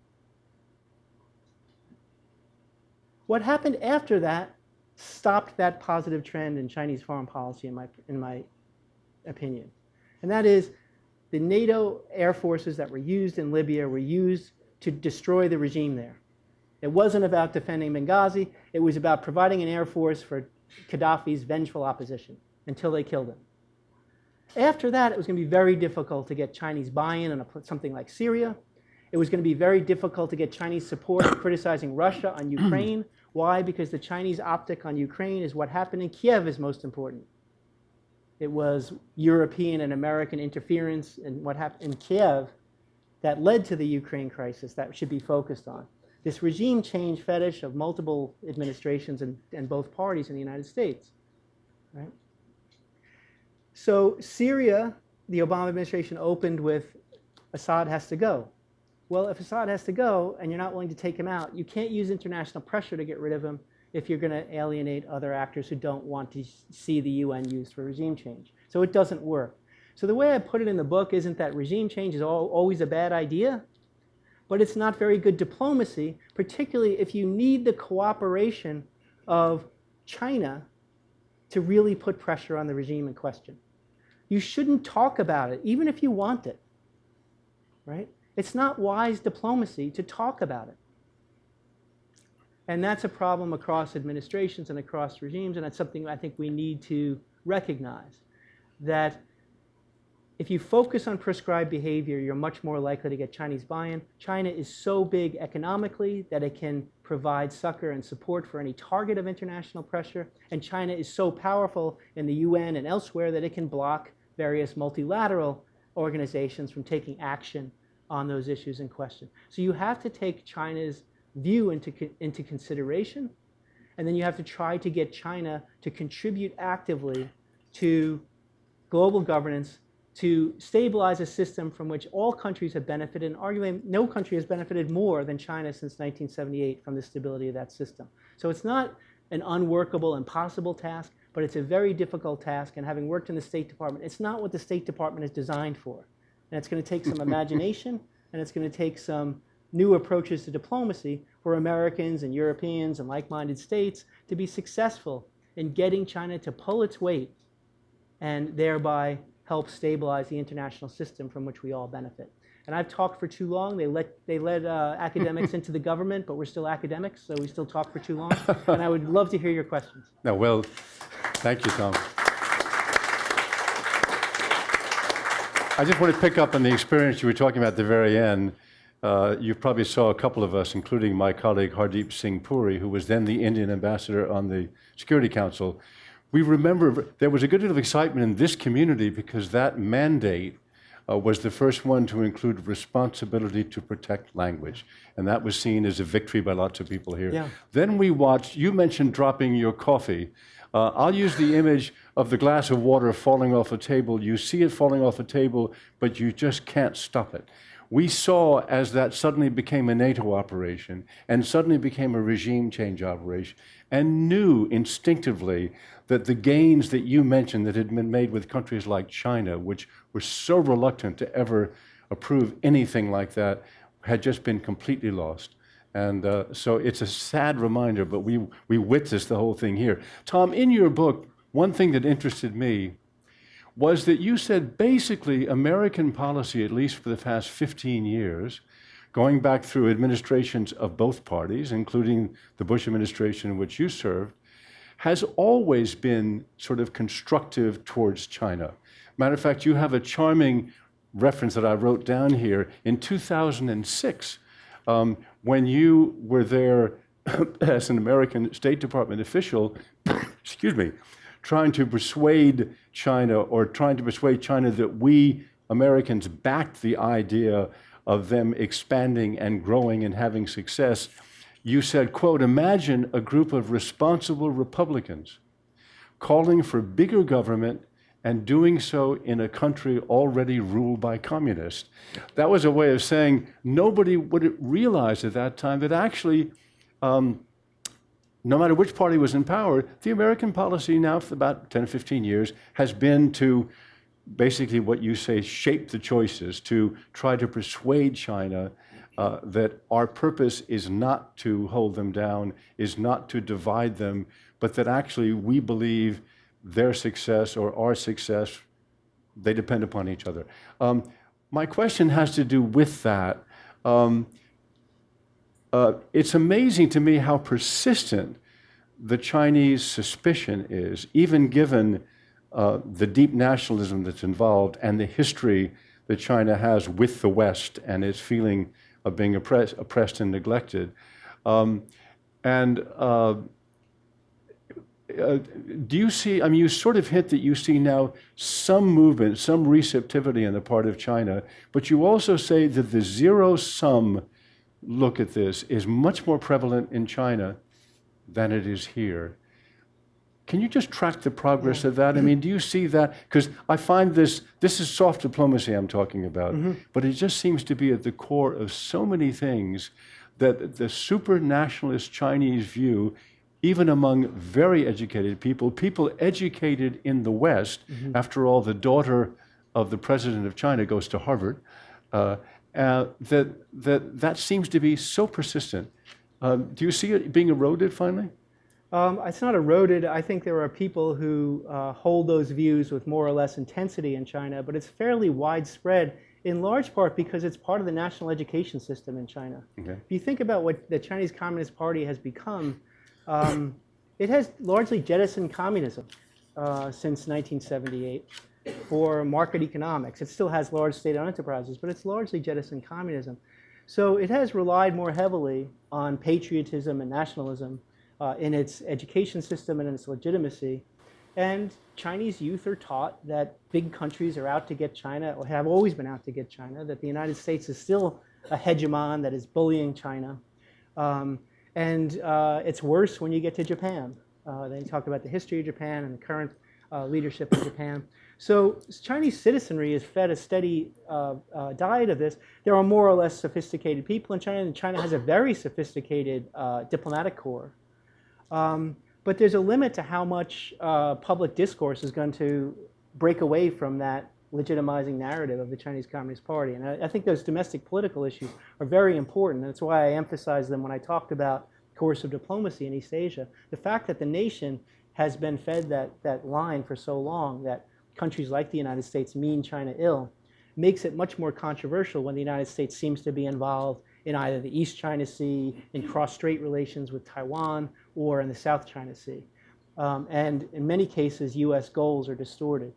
What happened after that stopped that positive trend in Chinese foreign policy, in my opinion. And that is, the NATO air forces that were used in Libya were used to destroy the regime there. It wasn't about defending Benghazi. It was about providing an air force for Gaddafi's vengeful opposition until they killed him. After that, it was going to be very difficult to get Chinese buy-in on something like Syria. It was going to be very difficult to get Chinese support criticizing Russia on Ukraine. Why? Because the Chinese optic on Ukraine is what happened in Kiev is most important. It was European and American interference in what happened in Kiev that led to the Ukraine crisis that should be focused on. This regime change fetish of multiple administrations and both parties in the United States, right? So Syria, the Obama administration opened with Assad has to go. Well, if Assad has to go and you're not willing to take him out, you can't use international pressure to get rid of him if you're going to alienate other actors who don't want to see the UN used for regime change. So it doesn't work. So the way I put it in the book isn't that regime change is always a bad idea, but it's not very good diplomacy, particularly if you need the cooperation of China to really put pressure on the regime in question. You shouldn't talk about it, even if you want it, right? It's not wise diplomacy to talk about it. And that's a problem across administrations and across regimes, and that's something I think we need to recognize, that if you focus on prescribed behavior, you're much more likely to get Chinese buy-in. China is so big economically that it can provide succor and support for any target of international pressure. And China is so powerful in the UN and elsewhere that it can block various multilateral organizations from taking action on those issues in question. So you have to take China's view into consideration, and then you have to try to get China to contribute actively to global governance to stabilize a system from which all countries have benefited, and arguably no country has benefited more than China since 1978 from the stability of that system. So it's not an unworkable, impossible task, but it's a very difficult task, and having worked in the State Department, it's not what the State Department is designed for. And it's going to take some imagination, and it's going to take some new approaches to diplomacy for Americans and Europeans and like-minded states to be successful in getting China to pull its weight and thereby help stabilize the international system from which we all benefit. And I've talked for too long. They led academics into the government, but we're still academics, so we still talk for too long. And I would love to hear your questions. No, well, thank you, Tom. I just want to pick up on the experience you were talking about at the very end. You probably saw a couple of us, including my colleague Hardeep Singh Puri, who was then the Indian ambassador on the Security Council. We remember there was a good deal of excitement in this community because that mandate was the first one to include responsibility to protect language. And that was seen as a victory by lots of people here. Yeah. Then we watched, you mentioned dropping your coffee. I'll use the image of the glass of water falling off a table. You see it falling off a table, but you just can't stop it. We saw as that suddenly became a NATO operation and suddenly became a regime change operation, and knew instinctively that the gains that you mentioned that had been made with countries like China, which were so reluctant to ever approve anything like that, had just been completely lost. And so it's a sad reminder, but we witnessed the whole thing here. Tom, in your book, one thing that interested me was that you said basically American policy, at least for the past 15 years, going back through administrations of both parties, including the Bush administration in which you served, has always been sort of constructive towards China. Matter of fact, you have a charming reference that I wrote down here. In 2006, when you were there as an American State Department official, excuse me, trying to persuade China that we Americans backed the idea of them expanding and growing and having success, you said, quote, "Imagine a group of responsible Republicans calling for bigger government and doing so in a country already ruled by communists." That was a way of saying nobody would realize at that time that actually, no matter which party was in power, the American policy now for about 10 or 15 years has been to basically what you say, shape the choices, to try to persuade China that our purpose is not to hold them down, is not to divide them, but that actually we believe their success or our success, they depend upon each other. My question has to do with that. It's amazing to me how persistent the Chinese suspicion is, even given the deep nationalism that's involved and the history that China has with the West and its feeling of being oppressed and neglected. Do you see, I mean, you sort of hint that you see now some movement, some receptivity on the part of China, but you also say that the zero-sum look at this is much more prevalent in China than it is here. Can you just track the progress of that? I mean, do you see that? Because I find this is soft diplomacy I'm talking about, but it just seems to be at the core of so many things that the super nationalist Chinese view, even among very educated people educated in the West, after all, the daughter of the president of China goes to Harvard, that seems to be so persistent. Do you see it being eroded finally? It's not eroded. I think there are people who hold those views with more or less intensity in China, but it's fairly widespread, in large part because it's part of the national education system in China. Okay. If you think about what the Chinese Communist Party has become, it has largely jettisoned communism since 1978 for market economics. It still has large state-owned enterprises, but it's largely jettisoned communism. So it has relied more heavily on patriotism and nationalism in its education system and in its legitimacy. And Chinese youth are taught that big countries are out to get China, or have always been out to get China, that the United States is still a hegemon that is bullying China. And it's worse when you get to Japan. They talk about the history of Japan and the current leadership of Japan. So Chinese citizenry is fed a steady diet of this. There are more or less sophisticated people in China, and China has a very sophisticated diplomatic corps. But there's a limit to how much public discourse is going to break away from that legitimizing narrative of the Chinese Communist Party. And I think those domestic political issues are very important. And that's why I emphasize them when I talked about coercive diplomacy in East Asia. The fact that the nation has been fed that line for so long, that countries like the United States mean China ill, makes it much more controversial when the United States seems to be involved in either the East China Sea, in cross-strait relations with Taiwan, or in the South China Sea. And in many cases, US goals are distorted.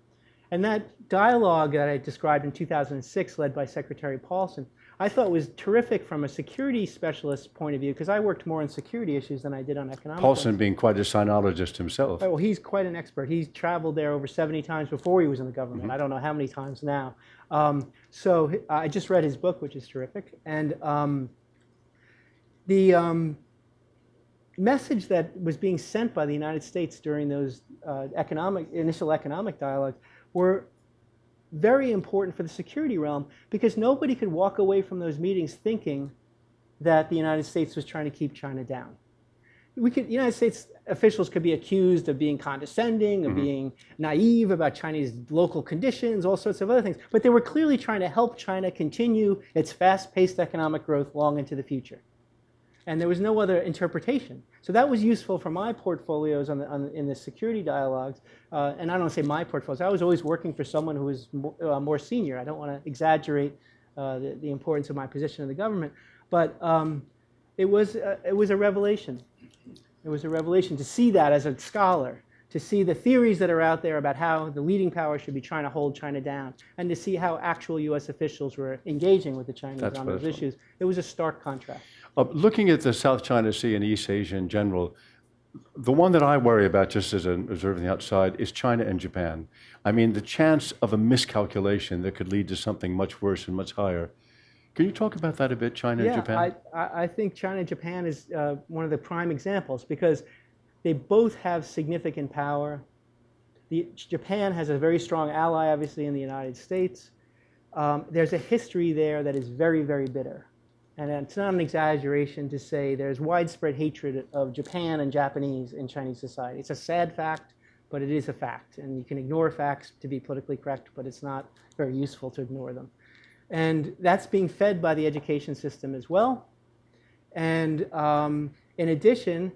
And that dialogue that I described in 2006, led by Secretary Paulson, I thought was terrific from a security specialist point of view, because I worked more on security issues than I did on economic Paulson ones. being quite a sinologist himself. Oh, well, he's quite an expert. He's traveled there over 70 times before he was in the government. I don't know how many times now. So I just read his book, which is terrific. And the message that was being sent by the United States during those initial economic dialogues were very important for the security realm, because nobody could walk away from those meetings thinking that the United States was trying to keep China down. United States officials could be accused of being condescending, of being naive about Chinese local conditions, all sorts of other things, but they were clearly trying to help China continue its fast-paced economic growth long into the future. And there was no other interpretation. So that was useful for my portfolios in the security dialogues. And I don't want to say my portfolios. I was always working for someone who was more senior. I don't want to exaggerate the importance of my position in the government. But it was a revelation. It was a revelation to see that as a scholar, to see the theories that are out there about how the leading power should be trying to hold China down, and to see how actual US officials were engaging with the Chinese on those issues. It was a stark contrast. Looking at the South China Sea and East Asia in general, the one that I worry about, just as an observer on the outside, is China and Japan. I mean, the chance of a miscalculation that could lead to something much worse and much higher. Can you talk about that a bit, China and Japan? I think China and Japan is one of the prime examples, because they both have significant power. Japan has a very strong ally, obviously, in the United States. There's a history there that is very, very bitter. And it's not an exaggeration to say there's widespread hatred of Japan and Japanese in Chinese society. It's a sad fact, but it is a fact. And you can ignore facts to be politically correct, but it's not very useful to ignore them. And that's being fed by the education system as well. And in addition,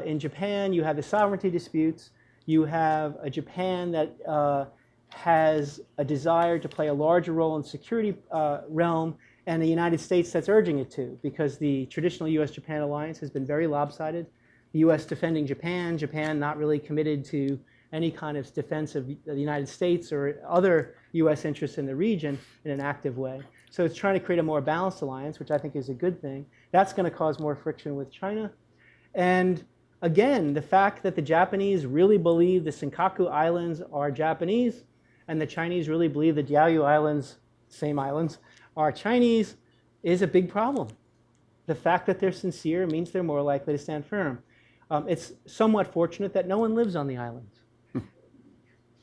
in Japan, you have the sovereignty disputes. You have a Japan that has a desire to play a larger role in the security realm, and the United States that's urging it to, because the traditional US-Japan alliance has been very lopsided. The US defending Japan, Japan not really committed to any kind of defense of the United States or other US interests in the region in an active way. So it's trying to create a more balanced alliance, which I think is a good thing. That's going to cause more friction with China. And again, the fact that the Japanese really believe the Senkaku Islands are Japanese, and the Chinese really believe the Diaoyu Islands, same islands, are Chinese, is a big problem. The fact that they're sincere means they're more likely to stand firm. It's somewhat fortunate that no one lives on the islands,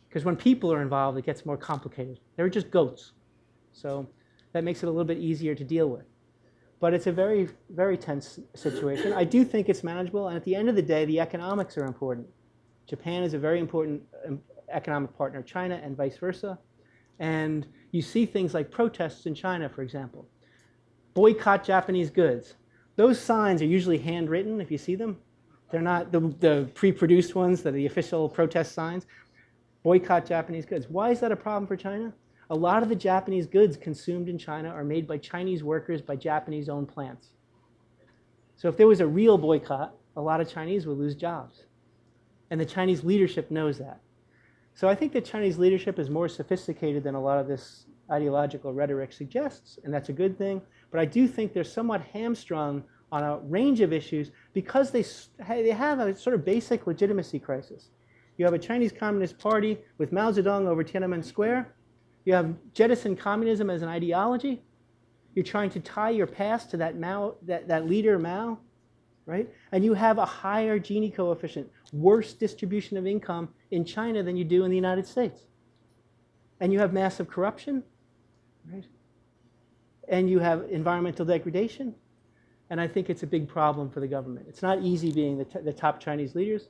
because when people are involved, it gets more complicated. They're just goats. So that makes it a little bit easier to deal with. But it's a very, very tense situation. I do think it's manageable, and at the end of the day, the economics are important. Japan is a very important economic partner of China, and vice versa. And you see things like protests in China, for example. Boycott Japanese goods. Those signs are usually handwritten, if you see them. They're not the pre-produced ones, that are the official protest signs. Boycott Japanese goods. Why is that a problem for China? A lot of the Japanese goods consumed in China are made by Chinese workers by Japanese-owned plants. So if there was a real boycott, a lot of Chinese would lose jobs. And the Chinese leadership knows that. So I think the Chinese leadership is more sophisticated than a lot of this ideological rhetoric suggests, and that's a good thing. But I do think they're somewhat hamstrung on a range of issues because they have a sort of basic legitimacy crisis. You have a Chinese Communist Party with Mao Zedong over Tiananmen Square. You have jettisoned communism as an ideology. You're trying to tie your past to that leader Mao, right? And you have a higher Gini coefficient, worse distribution of income in China than you do in the United States. and you have massive corruption, right? And you have environmental degradation. And I think it's a big problem for the government. It's not easy being the top Chinese leaders.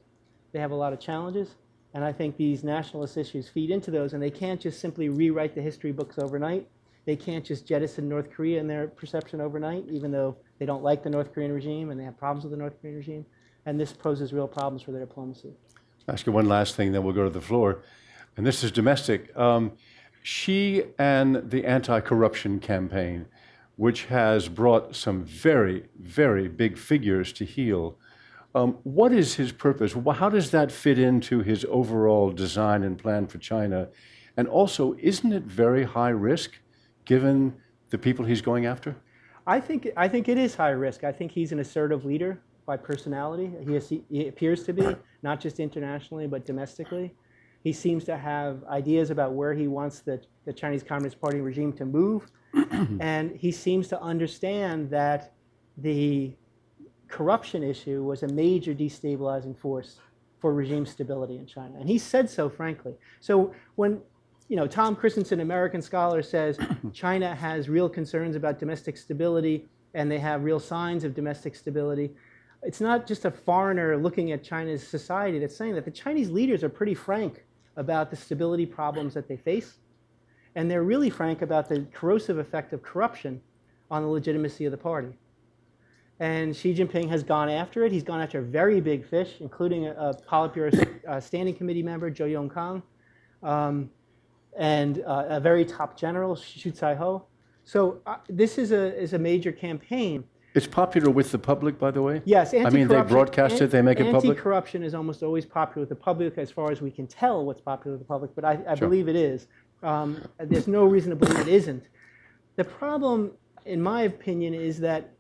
They have a lot of challenges. And I think these nationalist issues feed into those. And they can't just simply rewrite the history books overnight. They can't just jettison North Korea in their perception overnight, even though they don't like the North Korean regime and they have problems with the North Korean regime. And this poses real problems for their diplomacy. I'll ask you one last thing, then we'll go to the floor. And this is domestic. Xi and the anti-corruption campaign, which has brought some very, very big figures to heel. What is his purpose? How does that fit into his overall design and plan for China? And also, isn't it very high risk given the people he's going after? I think it is high risk. I think he's an assertive leader by personality. He appears to be, not just internationally, but domestically. He seems to have ideas about where he wants the Chinese Communist Party regime to move. And he seems to understand that the corruption issue was a major destabilizing force for regime stability in China. And he said so, frankly. So when Tom Christensen, American scholar, says China has real concerns about domestic stability and they have real signs of domestic stability, it's not just a foreigner looking at China's society that's saying that. The Chinese leaders are pretty frank about the stability problems that they face. And they're really frank about the corrosive effect of corruption on the legitimacy of the party. And Xi Jinping has gone after it. He's gone after a very big fish, including a Politburo Standing Committee member, Zhou Yongkang, and a very top general, Xu Caiho. So this is a major campaign. It's popular with the public, by the way? Yes. I mean, they broadcast it, they make it public? Anti-corruption is almost always popular with the public, as far as we can tell what's popular with the public, but I Sure. believe it is. There's no reason to believe it isn't. The problem, in my opinion, is that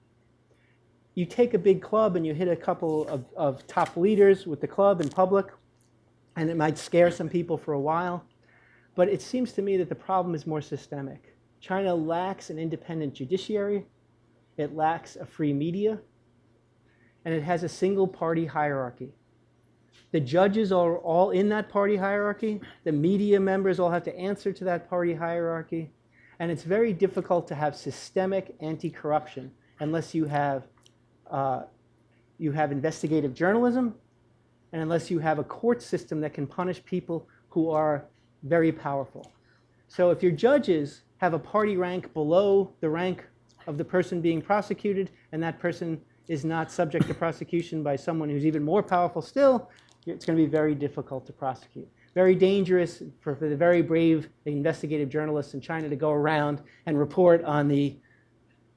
you take a big club and you hit a couple of top leaders with the club in public, and it might scare some people for a while. But it seems to me that the problem is more systemic. China lacks an independent judiciary. It lacks a free media. And it has a single-party hierarchy. The judges are all in that party hierarchy. The media members all have to answer to that party hierarchy. And it's very difficult to have systemic anti-corruption unless you have investigative journalism and unless you have a court system that can punish people who are very powerful. So if your judges have a party rank below the rank of the person being prosecuted and that person is not subject to prosecution by someone who's even more powerful still, it's going to be very difficult to prosecute. Very dangerous for the very brave investigative journalists in China to go around and report on the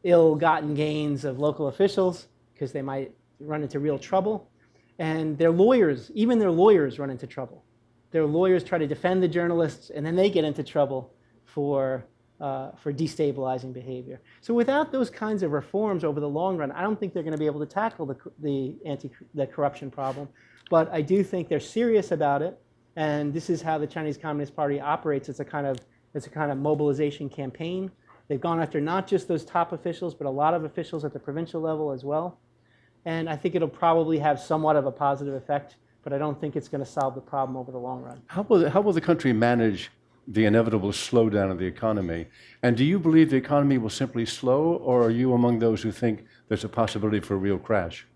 ill-gotten gains of local officials because they might run into real trouble. And their lawyers, even their lawyers, run into trouble. Their lawyers try to defend the journalists, and then they get into trouble for destabilizing behavior. So without those kinds of reforms over the long run, I don't think they're going to be able to tackle the corruption problem. But I do think they're serious about it, and this is how the Chinese Communist Party operates. It's a kind of mobilization campaign. They've gone after not just those top officials, but a lot of officials at the provincial level as well. And I think it'll probably have somewhat of a positive effect, but I don't think it's going to solve the problem over the long run. How will the country manage the inevitable slowdown of the economy? And do you believe the economy will simply slow, or are you among those who think there's a possibility for a real crash?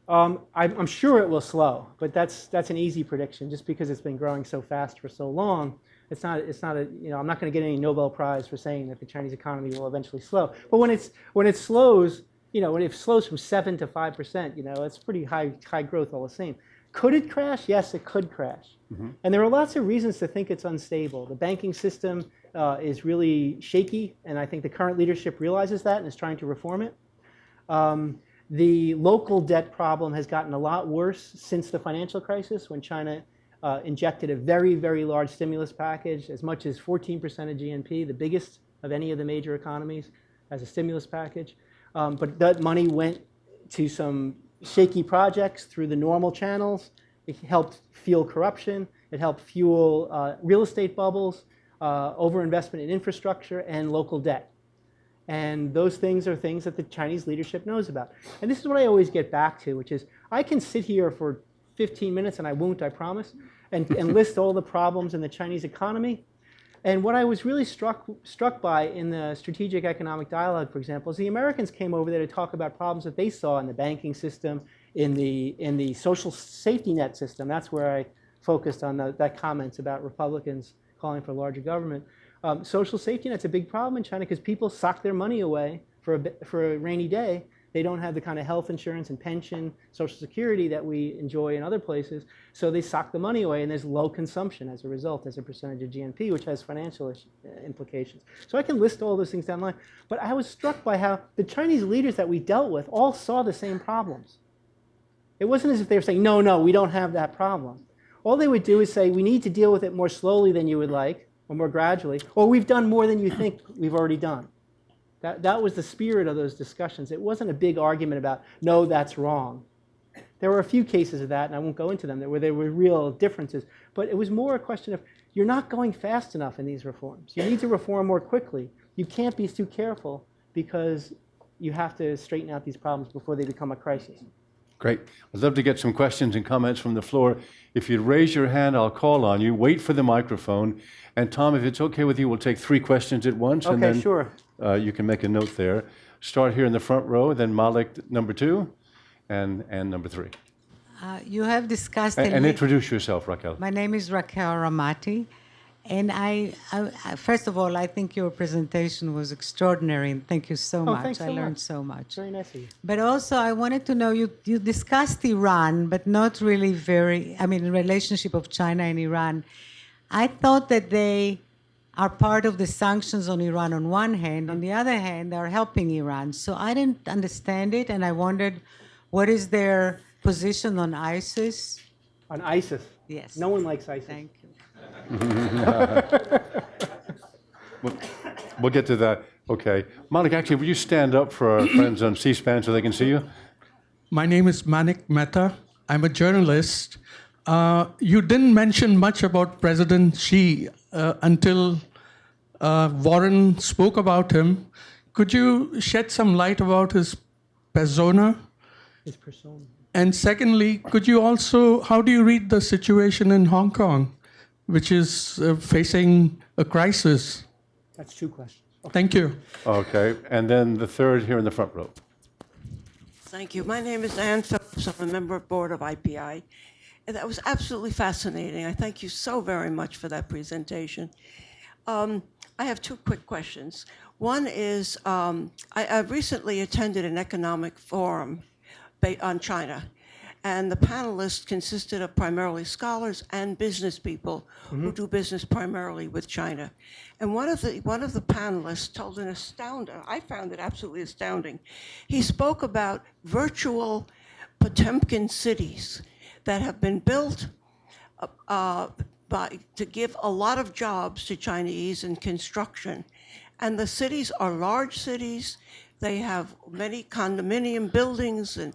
I'm sure it will slow, but that's an easy prediction. Just because it's been growing so fast for so long, it's not I'm not going to get any Nobel Prize for saying that the Chinese economy will eventually slow. But when it slows, when it slows from 7 to 5%, it's pretty high growth all the same. Could it crash? Yes, it could crash. Mm-hmm. And there are lots of reasons to think it's unstable. The banking system is really shaky, and I think the current leadership realizes that and is trying to reform it. The local debt problem has gotten a lot worse since the financial crisis, when China injected a very, very large stimulus package, as much as 14% of GNP, the biggest of any of the major economies, as a stimulus package. But that money went to some shaky projects through the normal channels. It helped fuel corruption. It helped fuel real estate bubbles, overinvestment in infrastructure, and local debt. And those things are things that the Chinese leadership knows about. And this is what I always get back to, which is I can sit here for 15 minutes, and I won't, I promise, and list all the problems in the Chinese economy. And what I was really struck by in the strategic economic dialogue, for example, is the Americans came over there to talk about problems that they saw in the banking system, in the social safety net system. That's where I focused on that comments about Republicans calling for larger government. Social safety net's a big problem in China because people sock their money away for a rainy day. They don't have the kind of health insurance and pension, Social Security that we enjoy in other places. So they sock the money away, and there's low consumption as a result, as a percentage of GNP, which has financial implications. So I can list all those things down the line. But I was struck by how the Chinese leaders that we dealt with all saw the same problems. It wasn't as if they were saying, no, we don't have that problem. All they would do is say, we need to deal with it more slowly than you would like, or more gradually, or we've done more than you think we've already done. That was the spirit of those discussions. It wasn't a big argument about, no, that's wrong. There were a few cases of that, and I won't go into them, where there were real differences. But it was more a question of, you're not going fast enough in these reforms. You need to reform more quickly. You can't be too careful because you have to straighten out these problems before they become a crisis. Great. I'd love to get some questions and comments from the floor. If you'd raise your hand, I'll call on you. Wait for the microphone. And Tom, if it's okay with you, we'll take 3 questions at once. Okay, and then, sure. You can make a note there. Start here in the front row, then Malik, number 2, and number 3. You have discussed... And introduce yourself, Raquel. My name is Raquel Ramati. And I first of all, I think your presentation was extraordinary, and thank you so much. Thanks so I learned much. so much. Very nice of you. But also, I wanted to know, you discussed Iran, but not really the relationship of China and Iran. I thought that they are part of the sanctions on Iran on one hand. On the other hand, they're helping Iran. So I didn't understand it, and I wondered, what is their position on ISIS? On ISIS? Yes. No one likes ISIS. Thank you. We'll get to that. Okay. Malik, actually, will you stand up for our friends on C-SPAN so they can see you? My name is Manik Mehta. I'm a journalist. You didn't mention much about President Xi until Warren spoke about him. Could you shed some light about his persona? His persona. And secondly, could you also, how do you read the situation in Hong Kong, which is facing a crisis? That's 2 questions. Okay. Thank you. Okay. And then the third here in the front row. Thank you. My name is Ann Phillips. I'm a member of board of IPI. And that was absolutely fascinating. I thank you so very much for that presentation. I have 2 quick questions. One is, I recently attended an economic forum on China, and the panelists consisted of primarily scholars and business people who do business primarily with China. And one of the panelists told an I found it absolutely astounding. He spoke about virtual Potemkin cities that have been built to give a lot of jobs to Chinese in construction. And the cities are large cities. They have many condominium buildings and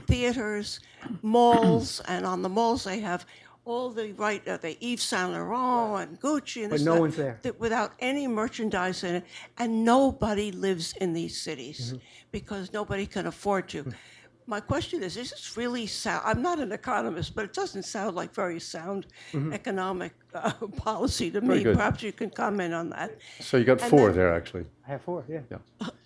theaters, malls, and on the malls they have all the Yves Saint Laurent and Gucci, and But no one's there. without any merchandise in it, and nobody lives in these cities because nobody can afford to. My question is this really sound? I'm not an economist, but it doesn't sound like very sound economic policy to Very me. good. Perhaps you can comment on that. So you got And 4 then- there, actually. I have 4, yeah.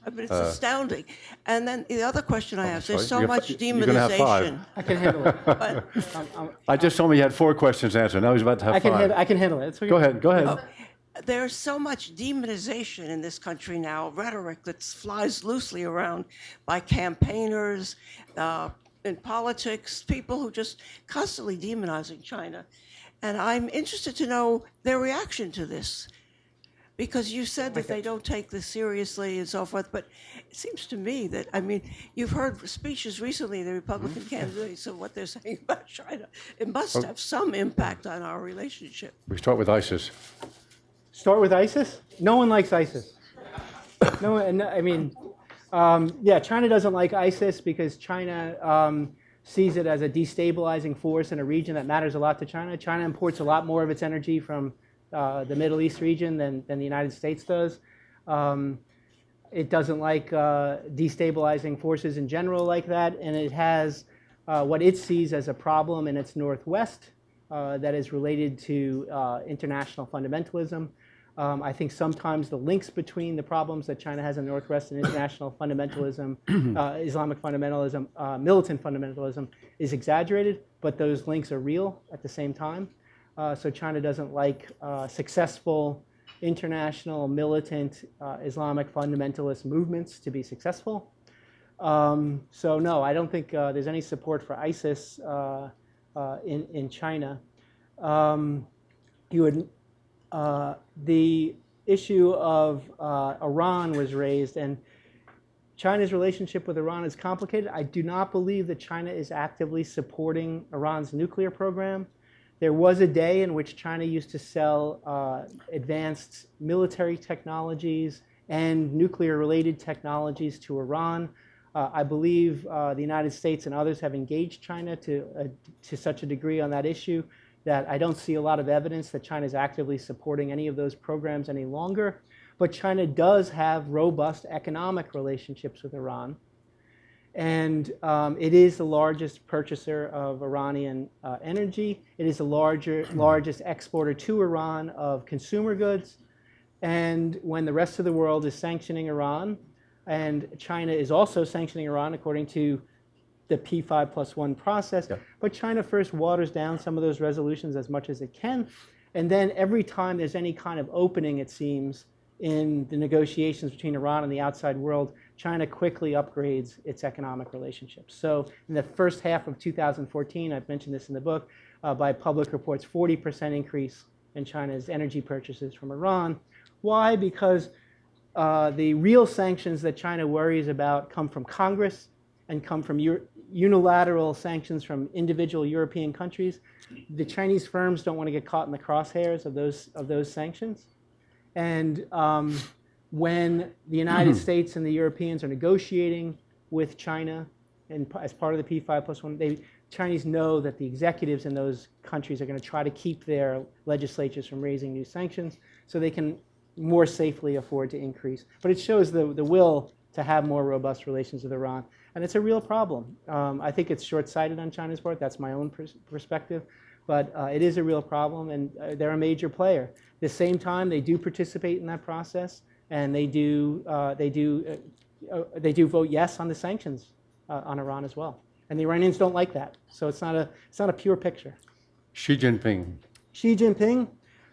I mean, it's astounding. And then the other question I have, there's sorry. so much You're gonna have 5. demonization. I can handle it. But I just told me you had 4 questions to answer. Now he's about to have I 5. can handle it. It's okay. Go ahead. there's so much demonization in this country now, rhetoric that flies loosely around by campaigners, in politics, people who just constantly demonizing China. And I'm interested to know their reaction to this. Because you said that they don't take this seriously and so forth, but it seems to me that, I mean, you've heard speeches recently, the Republican candidates, of what they're saying about China. It must have some impact on our relationship. We start with ISIS. Start with ISIS? No one likes ISIS. China doesn't like ISIS because China sees it as a destabilizing force in a region that matters a lot to China. China imports a lot more of its energy from the Middle East region than the United States does. It doesn't like destabilizing forces in general like that, and it has what it sees as a problem in its northwest that is related to international fundamentalism. I think sometimes the links between the problems that China has in the Northwest and international fundamentalism, Islamic fundamentalism, militant fundamentalism is exaggerated, but those links are real at the same time. So China doesn't like successful international militant Islamic fundamentalist movements to be successful. So no, I don't think there's any support for ISIS in China. The issue of Iran was raised, and China's relationship with Iran is complicated. I do not believe that China is actively supporting Iran's nuclear program. There was a day in which China used to sell advanced military technologies and nuclear-related technologies to Iran. I believe the United States and others have engaged China to such a degree on that issue that I don't see a lot of evidence that China is actively supporting any of those programs any longer. But China does have robust economic relationships with Iran. And it is the largest purchaser of Iranian energy. It is the largest exporter to Iran of consumer goods. And when the rest of the world is sanctioning Iran, and China is also sanctioning Iran according to the P5+1 process, but China first waters down some of those resolutions as much as it can. And then every time there's any kind of opening, it seems, in the negotiations between Iran and the outside world, China quickly upgrades its economic relationships. So in the first half of 2014, I've mentioned this in the book, by public reports, 40% increase in China's energy purchases from Iran. Why? Because the real sanctions that China worries about come from Congress and come from unilateral sanctions from individual European countries. The Chinese firms don't want to get caught in the crosshairs of those sanctions. And when the United States and the Europeans are negotiating with China, and as part of the P5+1, Chinese know that the executives in those countries are going to try to keep their legislatures from raising new sanctions so they can more safely afford to increase. But it shows the will to have more robust relations with Iran. And it's a real problem. I think it's short-sighted on China's part. That's my own perspective. But it is a real problem, and they're a major player. At the same time, they do participate in that process, and they do vote yes on the sanctions on Iran as well. And the Iranians don't like that. So it's not a pure picture. Xi Jinping. Xi Jinping.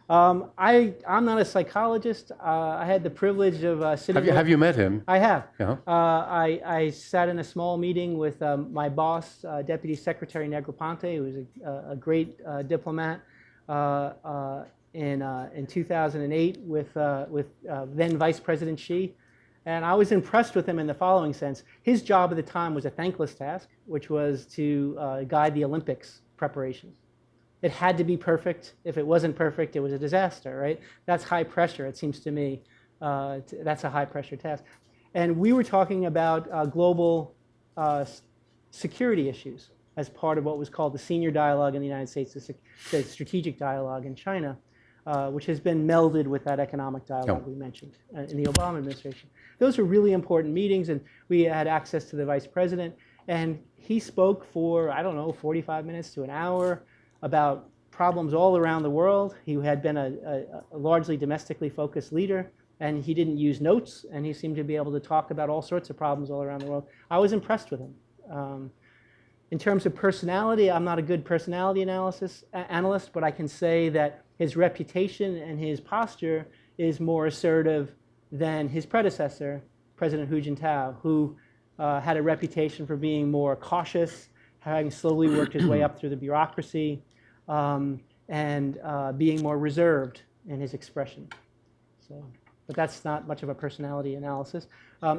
I'm not a psychologist. I had the privilege of sitting. Have you met him? I have. Yeah. I sat in a small meeting with my boss, Deputy Secretary Negroponte, who was a great diplomat, in 2008 with then Vice President Xi. And I was impressed with him in the following sense. His job at the time was a thankless task, which was to guide the Olympics preparations. It had to be perfect. If it wasn't perfect, it was a disaster, right? That's high pressure, it seems to me. That's a high pressure task. And we were talking about global security issues as part of what was called the senior dialogue in the United States, the strategic dialogue in China, which has been melded with that economic dialogue we mentioned in the Obama administration. Those were really important meetings, and we had access to the vice president. And he spoke for, 45 minutes to an hour about problems all around the world. He had been a largely domestically focused leader, and he didn't use notes, and he seemed to be able to talk about all sorts of problems all around the world. I was impressed with him. In terms of personality, I'm not a good personality analyst, but I can say that his reputation and his posture is more assertive than his predecessor, President Hu Jintao, who had a reputation for being more cautious, having slowly worked his way up through the bureaucracy, and being more reserved in his expression. But that's not much of a personality analysis.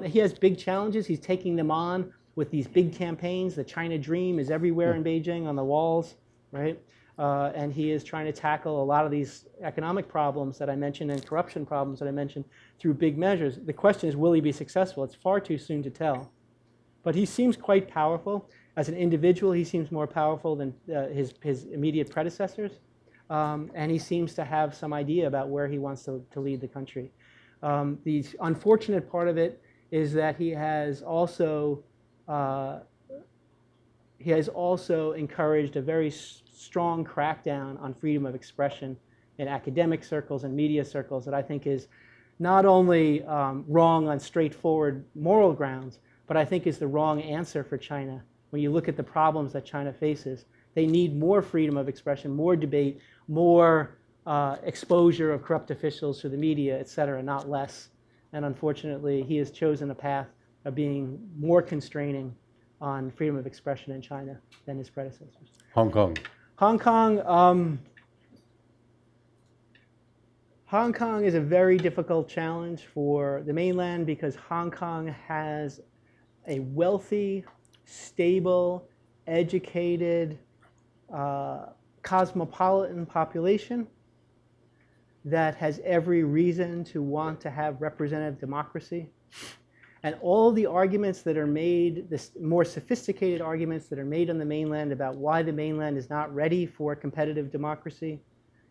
He has big challenges. He's taking them on with these big campaigns. The China Dream is everywhere in Beijing on the walls, right? And he is trying to tackle a lot of these economic problems that I mentioned and corruption problems that I mentioned through big measures. The question is, will he be successful? It's far too soon to tell. But he seems quite powerful. As an individual, he seems more powerful than his immediate predecessors. And he seems to have some idea about where he wants to lead the country. The unfortunate part of it is that he has also encouraged a very strong crackdown on freedom of expression in academic circles and media circles that I think is not only wrong on straightforward moral grounds, but I think is the wrong answer for China. When you look at the problems that China faces, they need more freedom of expression, more debate, more exposure of corrupt officials to the media, et cetera, not less. And unfortunately, he has chosen a path of being more constraining on freedom of expression in China than his predecessors. Hong Kong. Hong Kong is a very difficult challenge for the mainland because Hong Kong has a wealthy, stable, educated, cosmopolitan population that has every reason to want to have representative democracy. And all the arguments that are made, the more sophisticated arguments that are made on the mainland about why the mainland is not ready for competitive democracy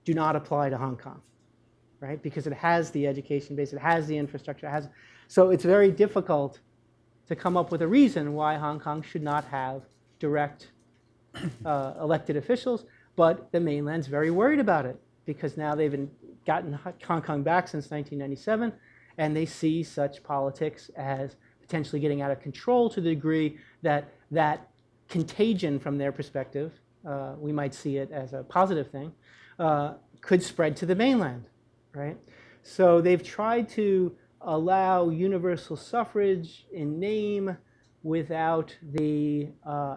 do not apply to Hong Kong, right? Because it has the education base, it has the infrastructure, so it's very difficult to come up with a reason why Hong Kong should not have direct elected officials, but the mainland's very worried about it because now they've gotten Hong Kong back since 1997, and they see such politics as potentially getting out of control to the degree that that contagion from their perspective, we might see it as a positive thing, could spread to the mainland, right? So they've tried to allow universal suffrage in name without the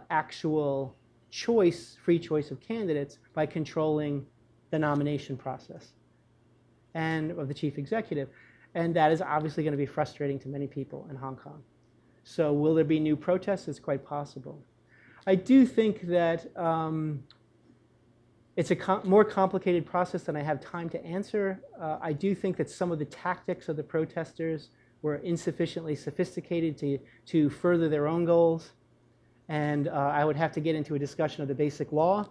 actual choice, free choice of candidates by controlling the nomination process and of the chief executive. And that is obviously going to be frustrating to many people in Hong Kong. So will there be new protests? It's quite possible. I do think that it's a more complicated process than I have time to answer. I do think that some of the tactics of the protesters were insufficiently sophisticated to further their own goals. And I would have to get into a discussion of the Basic Law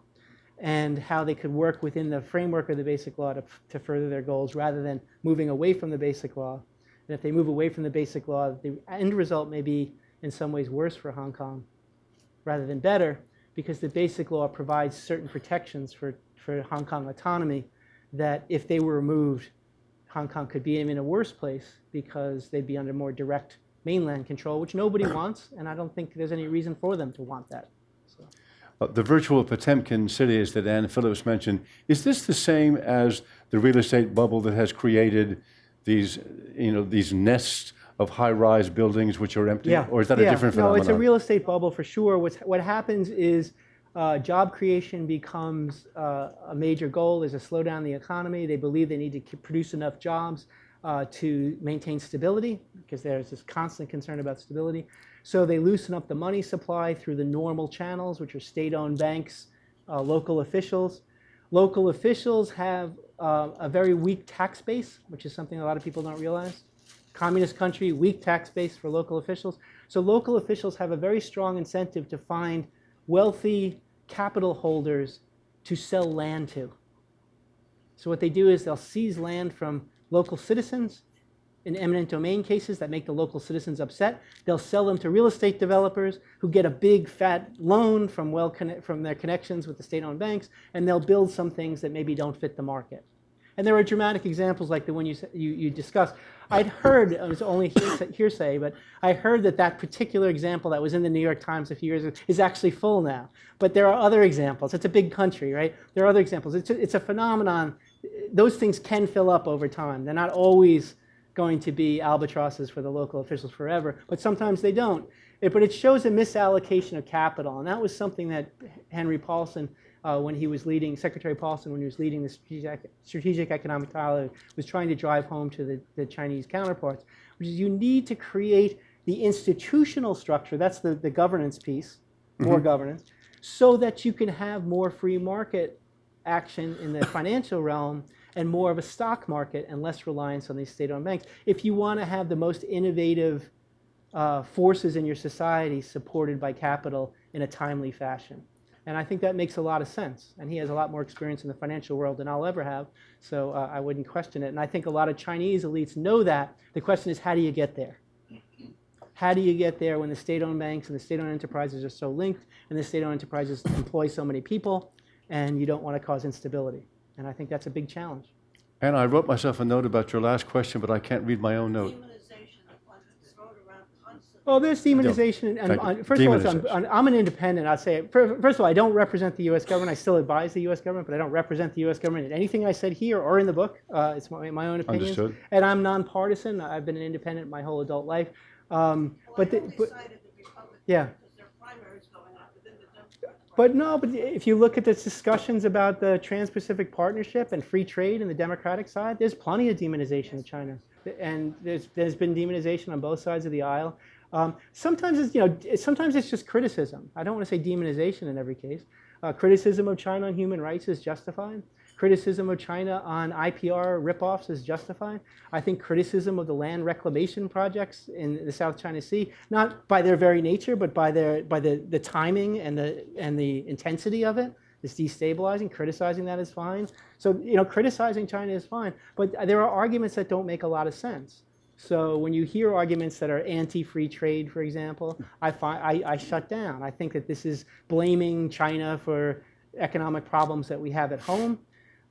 and how they could work within the framework of the Basic Law to further their goals rather than moving away from the Basic Law. And if they move away from the Basic Law, the end result may be in some ways worse for Hong Kong rather than better, because the Basic Law provides certain protections for Hong Kong autonomy that if they were removed, Hong Kong could be in a worse place because they'd be under more direct mainland control, which nobody wants, and I don't think there's any reason for them to want that. So. The virtual Potemkin cities that Ann Phillips mentioned, is this the same as the real estate bubble that has created these nests of high-rise buildings which are empty? Yeah. Or is that a different phenomenon? No, it's a real estate bubble for sure. What happens is job creation becomes a major goal. There's a slowdown in the economy. They believe they need to produce enough jobs to maintain stability, because there's this constant concern about stability. So they loosen up the money supply through the normal channels, which are state-owned banks, local officials. Local officials have a very weak tax base, which is something a lot of people don't realize. Communist country, weak tax base for local officials. So local officials have a very strong incentive to find wealthy capital holders to sell land to. So what they do is they'll seize land from local citizens in eminent domain cases that make the local citizens upset. They'll sell them to real estate developers who get a big fat loan from their connections with the state-owned banks, and they'll build some things that maybe don't fit the market. And there are dramatic examples like the one you discussed. I'd heard, it was only hearsay, but I heard that particular example that was in the New York Times a few years ago is actually full now. But there are other examples. It's a big country, right? There are other examples. It's a phenomenon. Those things can fill up over time. They're not always going to be albatrosses for the local officials forever, but sometimes they don't. But it shows a misallocation of capital, and that was something that Henry Paulson, Secretary Paulson, when he was leading the strategic economic dialogue, was trying to drive home to the Chinese counterparts, which is you need to create the institutional structure, that's the governance piece, more governance, so that you can have more free market action in the financial realm and more of a stock market and less reliance on these state-owned banks. If you want to have the most innovative forces in your society supported by capital in a timely fashion. And I think that makes a lot of sense. And he has a lot more experience in the financial world than I'll ever have, so I wouldn't question it. And I think a lot of Chinese elites know that. The question is, how do you get there? How do you get there when the state-owned banks and the state-owned enterprises are so linked, and the state-owned enterprises employ so many people, and you don't want to cause instability? And I think that's a big challenge. And I wrote myself a note about your last question, but I can't read my own note. Demonization that one is thrown around constantly. Well, there's demonization, Thank you. first of all, Demonization. I'm an independent. I'd say, first of all, I don't represent the U.S. government. I still advise the U.S. government, but I don't represent the U.S. government in anything I said here or in the book. It's my own opinions. Understood. And I'm nonpartisan. I've been an independent my whole adult life. But I only cited the Republicans yeah. because their primaries going on within the Democratic Party. But no, but if you look at the discussions about the Trans-Pacific Partnership and free trade in the Democratic side, there's plenty of demonization of China. And there's been demonization on both sides of the aisle. Sometimes it's just criticism. I don't want to say demonization in every case. Criticism of China on human rights is justified. Criticism of China on IPR ripoffs is justified. I think criticism of the land reclamation projects in the South China Sea, not by their very nature, but by the timing and the intensity of it, is destabilizing. Criticizing that is fine. So criticizing China is fine, but there are arguments that don't make a lot of sense. So when you hear arguments that are anti-free trade, for example, I shut down. I think that this is blaming China for economic problems that we have at home.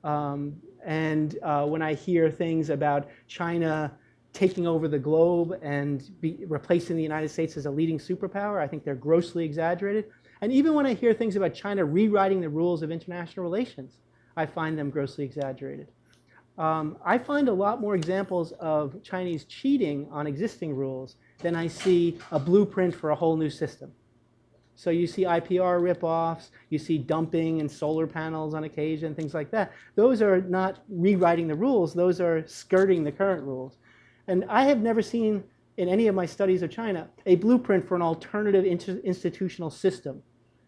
When I hear things about China taking over the globe and replacing the United States as a leading superpower, I think they're grossly exaggerated. And even when I hear things about China rewriting the rules of international relations, I find them grossly exaggerated. I find a lot more examples of Chinese cheating on existing rules than I see a blueprint for a whole new system. So you see IPR ripoffs, you see dumping and solar panels on occasion, things like that. Those are not rewriting the rules, those are skirting the current rules. And I have never seen in any of my studies of China a blueprint for an alternative institutional system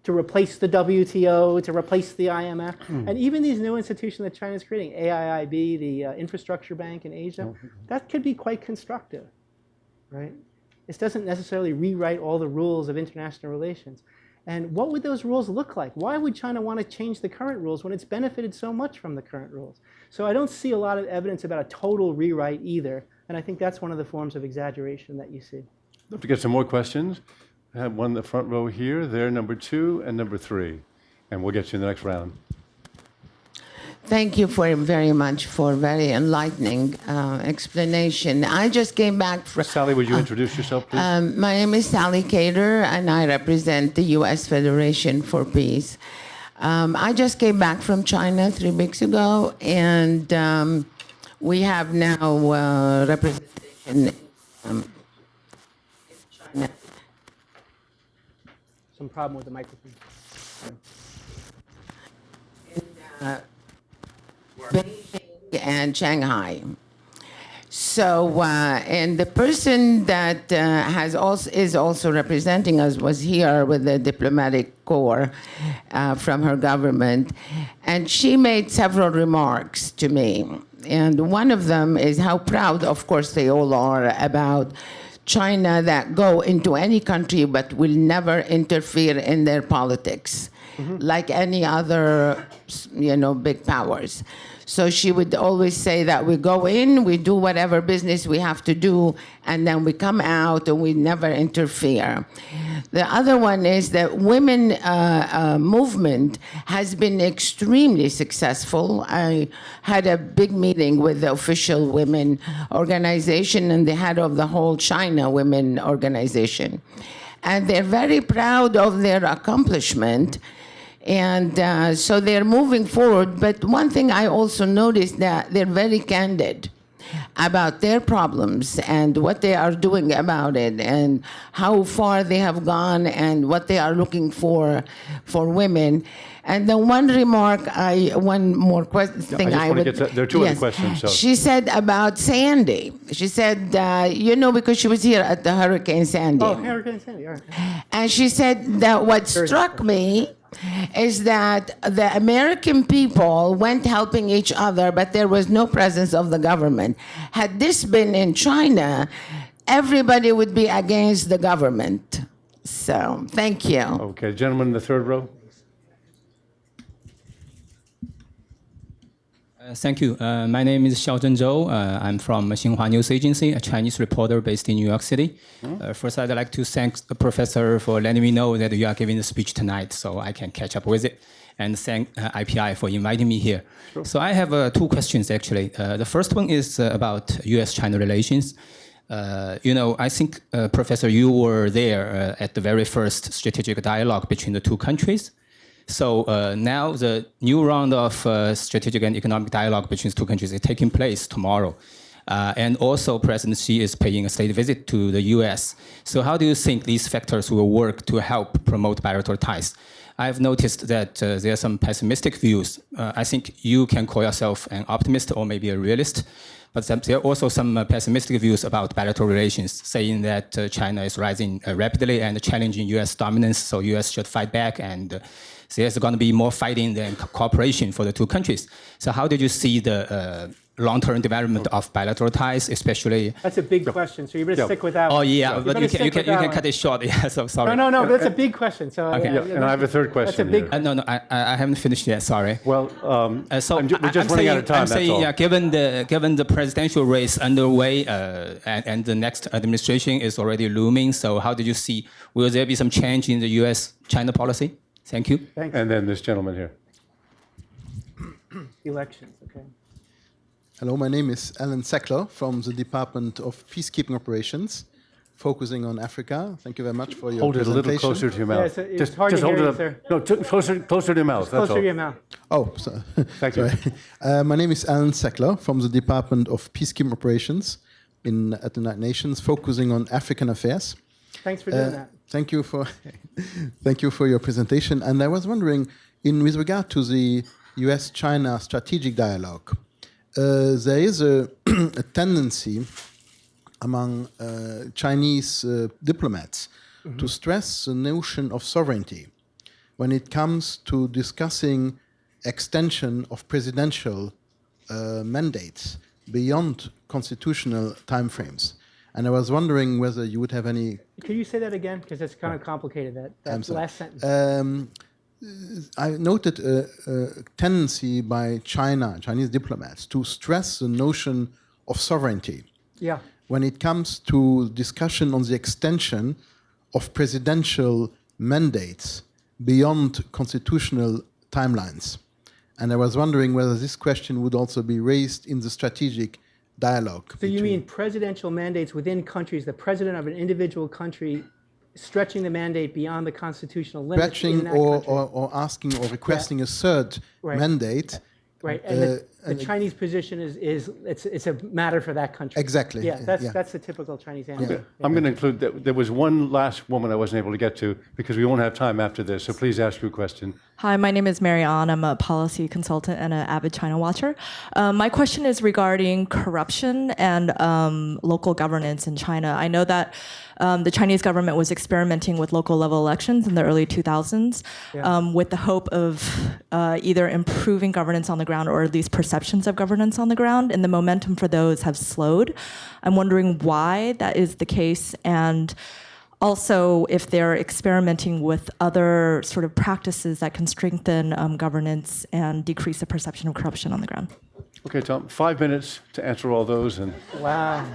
to replace the WTO, to replace the IMF. And even these new institutions that China is creating, AIIB, the infrastructure bank in Asia, that could be quite constructive, right? This doesn't necessarily rewrite all the rules of international relations. And what would those rules look like? Why would China want to change the current rules when it's benefited so much from the current rules? So I don't see a lot of evidence about a total rewrite either. And I think that's one of the forms of exaggeration that you see. I'd love to get some more questions. I have one in the front row here, there, number 2 and number 3. And we'll get you in the next round. Thank you very much for very enlightening explanation. I just came back from... Sally, would you introduce yourself, please? my name is Sally Cater, and I represent the U.S. Federation for Peace. I just came back from China 3 weeks ago, and we have now representation in China. Some problem with the microphone. Beijing and Shanghai. So, and the person that is also representing us was here with the diplomatic corps from her government, and she made several remarks to me. And one of them is how proud, of course, they all are about China that go into any country but will never interfere in their politics, like any other, big powers. So she would always say that we go in, we do whatever business we have to do, and then we come out and we never interfere. The other one is that women movement has been extremely successful. I had a big meeting with the official women organization and the head of the whole China women organization. And they're very proud of their accomplishment. And so they're moving forward. But one thing I also noticed that they're very candid about their problems and what they are doing about it and how far they have gone and what they are looking for women. And then one remark, one more thing I would... There are two other questions. So. She said about Sandy. She said, because she was here at the Hurricane Sandy. Oh, Hurricane Sandy, all right. And she said that what struck me is that the American people went helping each other, but there was no presence of the government. Had this been in China, everybody would be against the government. So, thank you. Okay, gentlemen in the third row. Thank you. My name is Xiaozhen Zhou. I'm from Xinhua News Agency, a Chinese reporter based in New York City. First, I'd like to thank the professor for letting me know that you are giving the speech tonight so I can catch up with it, and thank IPI for inviting me here. Sure. So I have two questions, actually. The first one is about U.S.-China relations. I think, Professor, you were there at the very first strategic dialogue between the two countries. So now the new round of strategic and economic dialogue between the two countries is taking place tomorrow. And also President Xi is paying a state visit to the US. So how do you think these factors will work to help promote bilateral ties? I've noticed that there are some pessimistic views. I think you can call yourself an optimist or maybe a realist. But there are also some pessimistic views about bilateral relations, saying that China is rising rapidly and challenging US dominance, so US should fight back, and there's going to be more fighting than cooperation for the two countries. So how did you see the long-term development of bilateral ties, especially? That's a big question, so you better stick with that one. Oh, yeah, but you can cut it short. Yeah, so sorry. No, that's a big question. So, okay. And I have a third question. That's a big. No, I haven't finished yet. Sorry. Well, so we're just running out of time. I'm saying, yeah, given the presidential race underway and the next administration is already looming. So how did you see? Will there be some change in the U.S.-China policy? Thank you. Thanks. And then this gentleman here. Elections. Okay. Hello, my name is Alan Sackler from the Department of Peacekeeping Operations, focusing on Africa. Thank you very much for your Hold it a presentation. little closer to your mouth. Yeah, it's hard to hold hear it you, up. sir. No, closer to your mouth. Closer to your mouth. Oh, so, Thank you. sorry. My name is Alan Sackler from the Department of Peacekeeping Operations at the United Nations, focusing on African affairs. Thanks for doing that. Thank you for your presentation. And I was wondering, with regard to the U.S.-China strategic dialogue, there is a tendency among Chinese diplomats to stress the notion of sovereignty when it comes to discussing extension of presidential mandates beyond constitutional timeframes. And I was wondering whether you would have any... Could you say that again? Because it's kind of complicated, that last sentence. I noted a tendency by Chinese diplomats to stress the notion of sovereignty. Yeah. When it comes to discussion on the extension of presidential mandates beyond constitutional timelines. And I was wondering whether this question would also be raised in the strategic dialogue. So you mean presidential mandates within countries, the president of an individual country stretching the mandate beyond the constitutional limits stretching in that or asking or requesting a third mandate. Right, and the Chinese position is it's a matter for that country. Exactly. Yeah, that's the typical Chinese answer. Yeah. I'm going to include that there was one last woman I wasn't able to get to because we won't have time after this. So please ask your question. Hi, my name is Mary Ann. I'm a policy consultant and an avid China watcher. My question is regarding corruption and local governance in China. I know that the Chinese government was experimenting with local level elections in the early 2000s with the hope of either improving governance on the ground or at least perceptions of governance on the ground, and the momentum for those have slowed. I'm wondering why that is the case, and also if they're experimenting with other sort of practices that can strengthen governance and decrease the perception of corruption on the ground. Okay, Tom, 5 minutes to answer all those. And wow.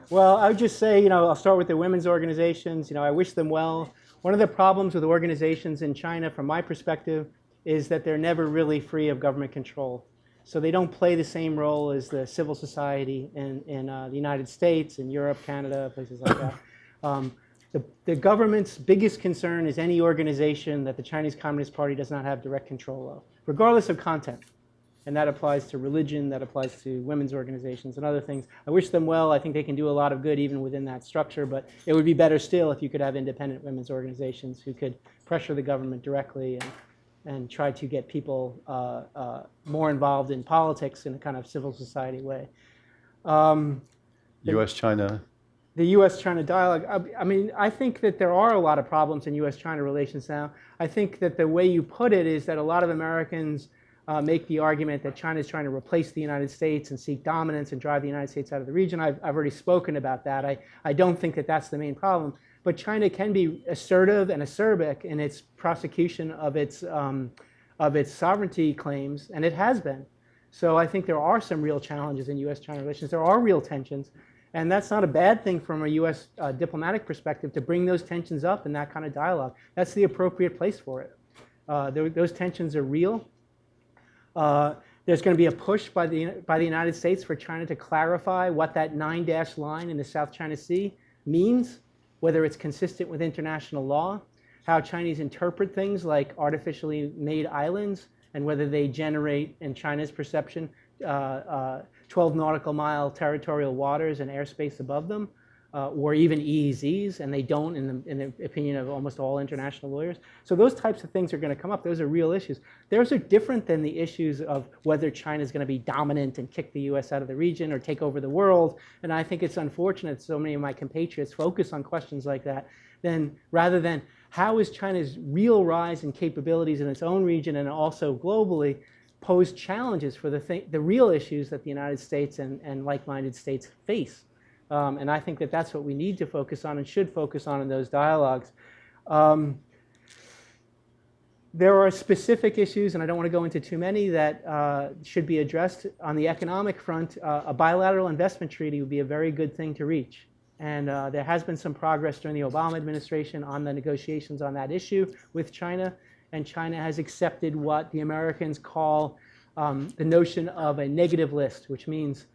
Well, I would just say, I'll start with the women's organizations. I wish them well. One of the problems with organizations in China, from my perspective, is that they're never really free of government control. So they don't play the same role as the civil society in the United States, in Europe, Canada, places like that. The government's biggest concern is any organization that the Chinese Communist Party does not have direct control of, regardless of content. And that applies to religion, that applies to women's organizations and other things. I wish them well. I think they can do a lot of good even within that structure, but it would be better still if you could have independent women's organizations who could pressure the government directly and try to get people more involved in politics in a kind of civil society way. U.S.-China. The U.S.-China dialogue, I think that there are a lot of problems in U.S.-China relations now. I think that the way you put it is that a lot of Americans make the argument that China is trying to replace the United States and seek dominance and drive the United States out of the region. I've already spoken about that. I don't think that that's the main problem. But China can be assertive and acerbic in its prosecution of its sovereignty claims, and it has been. So I think there are some real challenges in U.S.-China relations. There are real tensions. And that's not a bad thing from a U.S. Diplomatic perspective to bring those tensions up in that kind of dialogue. That's the appropriate place for it. Those tensions are real. There's going to be a push by the United States for China to clarify what that 9-dash line in the South China Sea means, whether it's consistent with international law, how Chinese interpret things like artificially made islands, and whether they generate, in China's perception, 12 nautical mile territorial waters and airspace above them, or even EEZs, and they don't in the opinion of almost all international lawyers. So those types of things are going to come up. Those are real issues. Those are different than the issues of whether China is going to be dominant and kick the US out of the region or take over the world. And I think it's unfortunate so many of my compatriots focus on questions like that, rather than how is China's real rise in capabilities in its own region and also globally pose challenges for the real issues that the United States and like-minded states face. And I think that that's what we need to focus on and should focus on in those dialogues. There are specific issues, and I don't want to go into too many, that should be addressed. On the economic front, a bilateral investment treaty would be a very good thing to reach. And there has been some progress during the Obama administration on the negotiations on that issue with China. And China has accepted what the Americans call the notion of a negative list, which means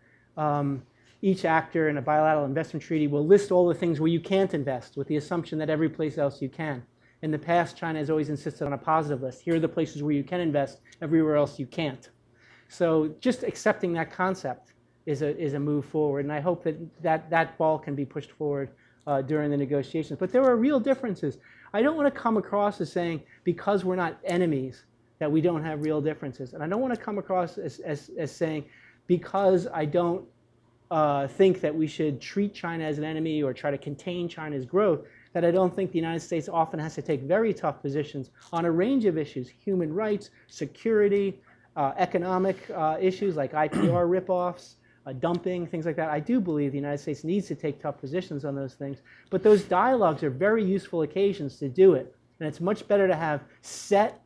each actor in a bilateral investment treaty will list all the things where you can't invest with the assumption that every place else you can. In the past, China has always insisted on a positive list. Here are the places where you can invest, everywhere else you can't. So just accepting that concept is a move forward, and I hope that ball can be pushed forward during the negotiations. But there are real differences. I don't want to come across as saying, because we're not enemies, that we don't have real differences. And I don't want to come across as saying, because I don't think that we should treat China as an enemy or try to contain China's growth, that I don't think the United States often has to take very tough positions on a range of issues: human rights, security, economic issues like IPR ripoffs, dumping, things like that. I do believe the United States needs to take tough positions on those things. But those dialogues are very useful occasions to do it. And it's much better to have set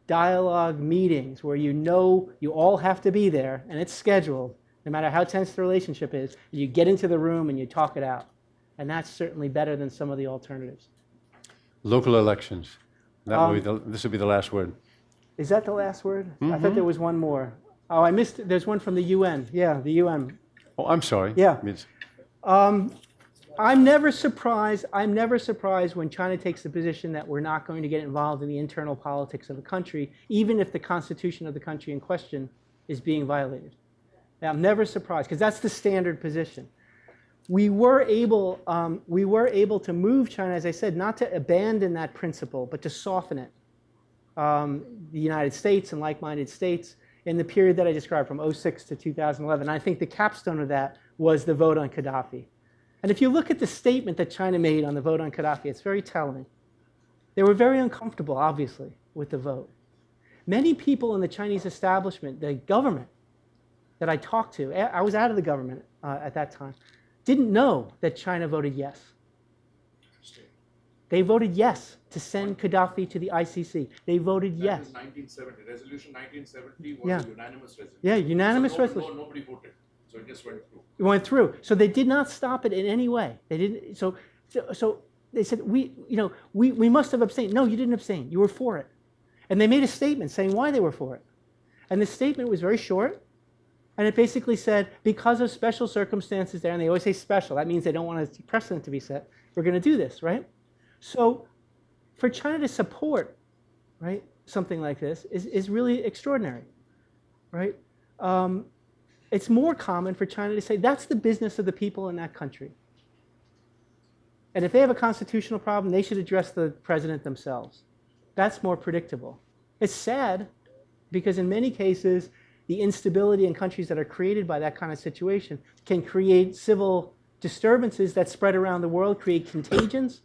dialogue meetings where you know you all have to be there and it's scheduled, no matter how tense the relationship is. You get into the room and you talk it out. And that's certainly better than some of the alternatives. Local elections. This would be the last word. Is that the last word? I thought there was one more. Oh, I missed it. There's one from the UN. Yeah, the UN. Oh, I'm sorry. Yeah. I'm never surprised when China takes the position that we're not going to get involved in the internal politics of the country, even if the constitution of the country in question is being violated. I'm never surprised, because that's the standard position. We were able to move China, as I said, not to abandon that principle, but to soften it. The United States and like-minded states in the period that I described from 2006 to 2011. I think the capstone of that was the vote on Gaddafi. And if you look at the statement that China made on the vote on Gaddafi, it's very telling. They were very uncomfortable, obviously, with the vote. Many people in the Chinese establishment, the government that I talked to, I was out of the government at that time, didn't know that China voted yes. They voted yes to send Gaddafi to the ICC. They voted yes. That is 1970. Resolution 1970 was Yeah. a unanimous resolution. Yeah, unanimous so resolution. nobody voted. So it just went through. It went through. So they did not stop it in any way. They didn't. So they said, we must have abstained. No, you didn't abstain. You were for it. And they made a statement saying why they were for it. And the statement was very short. And it basically said, because of special circumstances there, and they always say special, that means they don't want a precedent to be set, we're going to do this, right? So for China to support, right, something like this is really extraordinary, right? It's more common for China to say, that's the business of the people in that country. And if they have a constitutional problem, they should address the president themselves. That's more predictable. It's sad, because in many cases, the instability in countries that are created by that kind of situation can create civil disturbances that spread around the world, create contagions,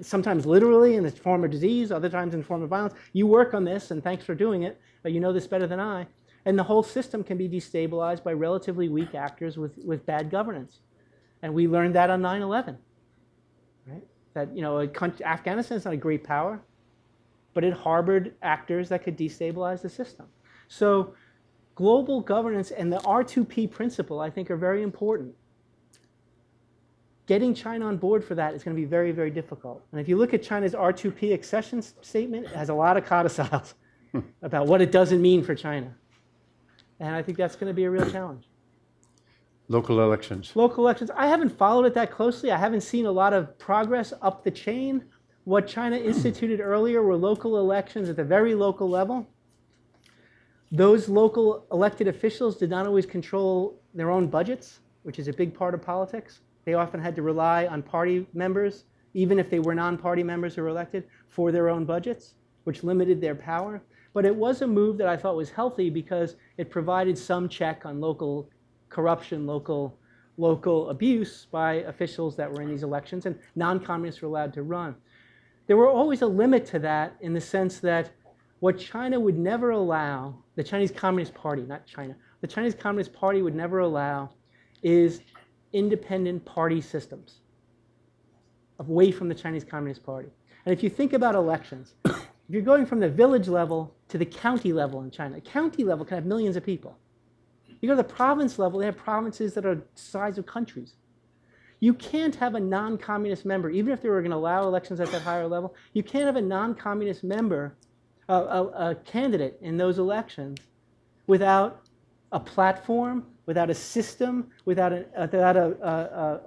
sometimes literally in the form of disease, other times in the form of violence. You work on this, and thanks for doing it, but you know this better than I. And the whole system can be destabilized by relatively weak actors with bad governance. And we learned that on 9/11, right? That, Afghanistan is not a great power, but it harbored actors that could destabilize the system. So global governance and the R2P principle, I think, are very important. Getting China on board for that is going to be very, very difficult. And if you look at China's R2P accession statement, it has a lot of codicils about what it doesn't mean for China. And I think that's going to be a real challenge. Local elections. Local elections, I haven't followed it that closely. I haven't seen a lot of progress up the chain. What China instituted earlier were local elections at the very local level. Those local elected officials did not always control their own budgets, which is a big part of politics. They often had to rely on party members, even if they were non-party members who were elected, for their own budgets, which limited their power. But it was a move that I thought was healthy because it provided some check on local corruption, local abuse by officials that were in these elections, and non-communists were allowed to run. There were always a limit to that in the sense that what China would never allow, the Chinese Communist Party, not China, the Chinese Communist Party would never allow is independent party systems away from the Chinese Communist Party. And if you think about elections, if you're going from the village level to the county level in China, county level can have millions of people. You go to the province level, they have provinces that are the size of countries. You can't have a non-communist member, even if they were going to allow elections at that higher level, you can't have a non-communist member, a candidate in those elections without a platform, without a system, without an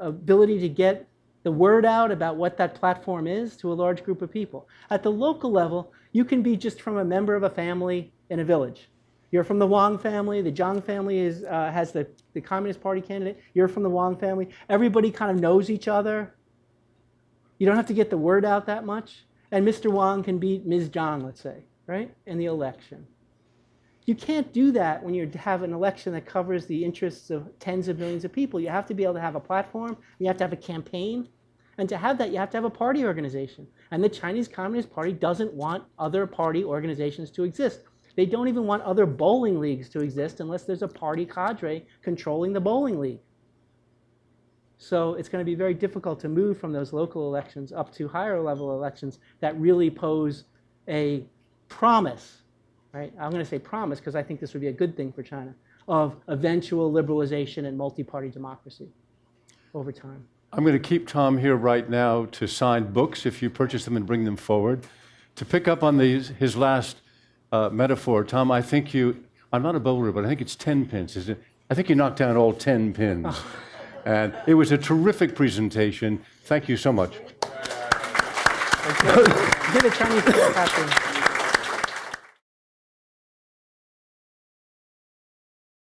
ability to get the word out about what that platform is to a large group of people. At the local level, you can be just from a member of a family in a village. You're from the Wang family, the Zhang family has the Communist Party candidate, you're from the Wang family. Everybody kind of knows each other. You don't have to get the word out that much. And Mr. Wang can beat Ms. Zhang, let's say, right, in the election. You can't do that when you have an election that covers the interests of tens of millions of people. You have to be able to have a platform, you have to have a campaign, and to have that, you have to have a party organization. And the Chinese Communist Party doesn't want other party organizations to exist. They don't even want other bowling leagues to exist unless there's a party cadre controlling the bowling league. So it's going to be very difficult to move from those local elections up to higher level elections that really pose a promise, right? I'm going to say promise because I think this would be a good thing for China, of eventual liberalization and multi-party democracy over time. I'm going to keep Tom here right now to sign books if you purchase them and bring them forward. To pick up on his last metaphor, Tom, I think I'm not a bowler, but I think it's 10 pins. Is it? I think you knocked down all 10 pins. And it was a terrific presentation. Thank you so much. Give the Chinese people a clap.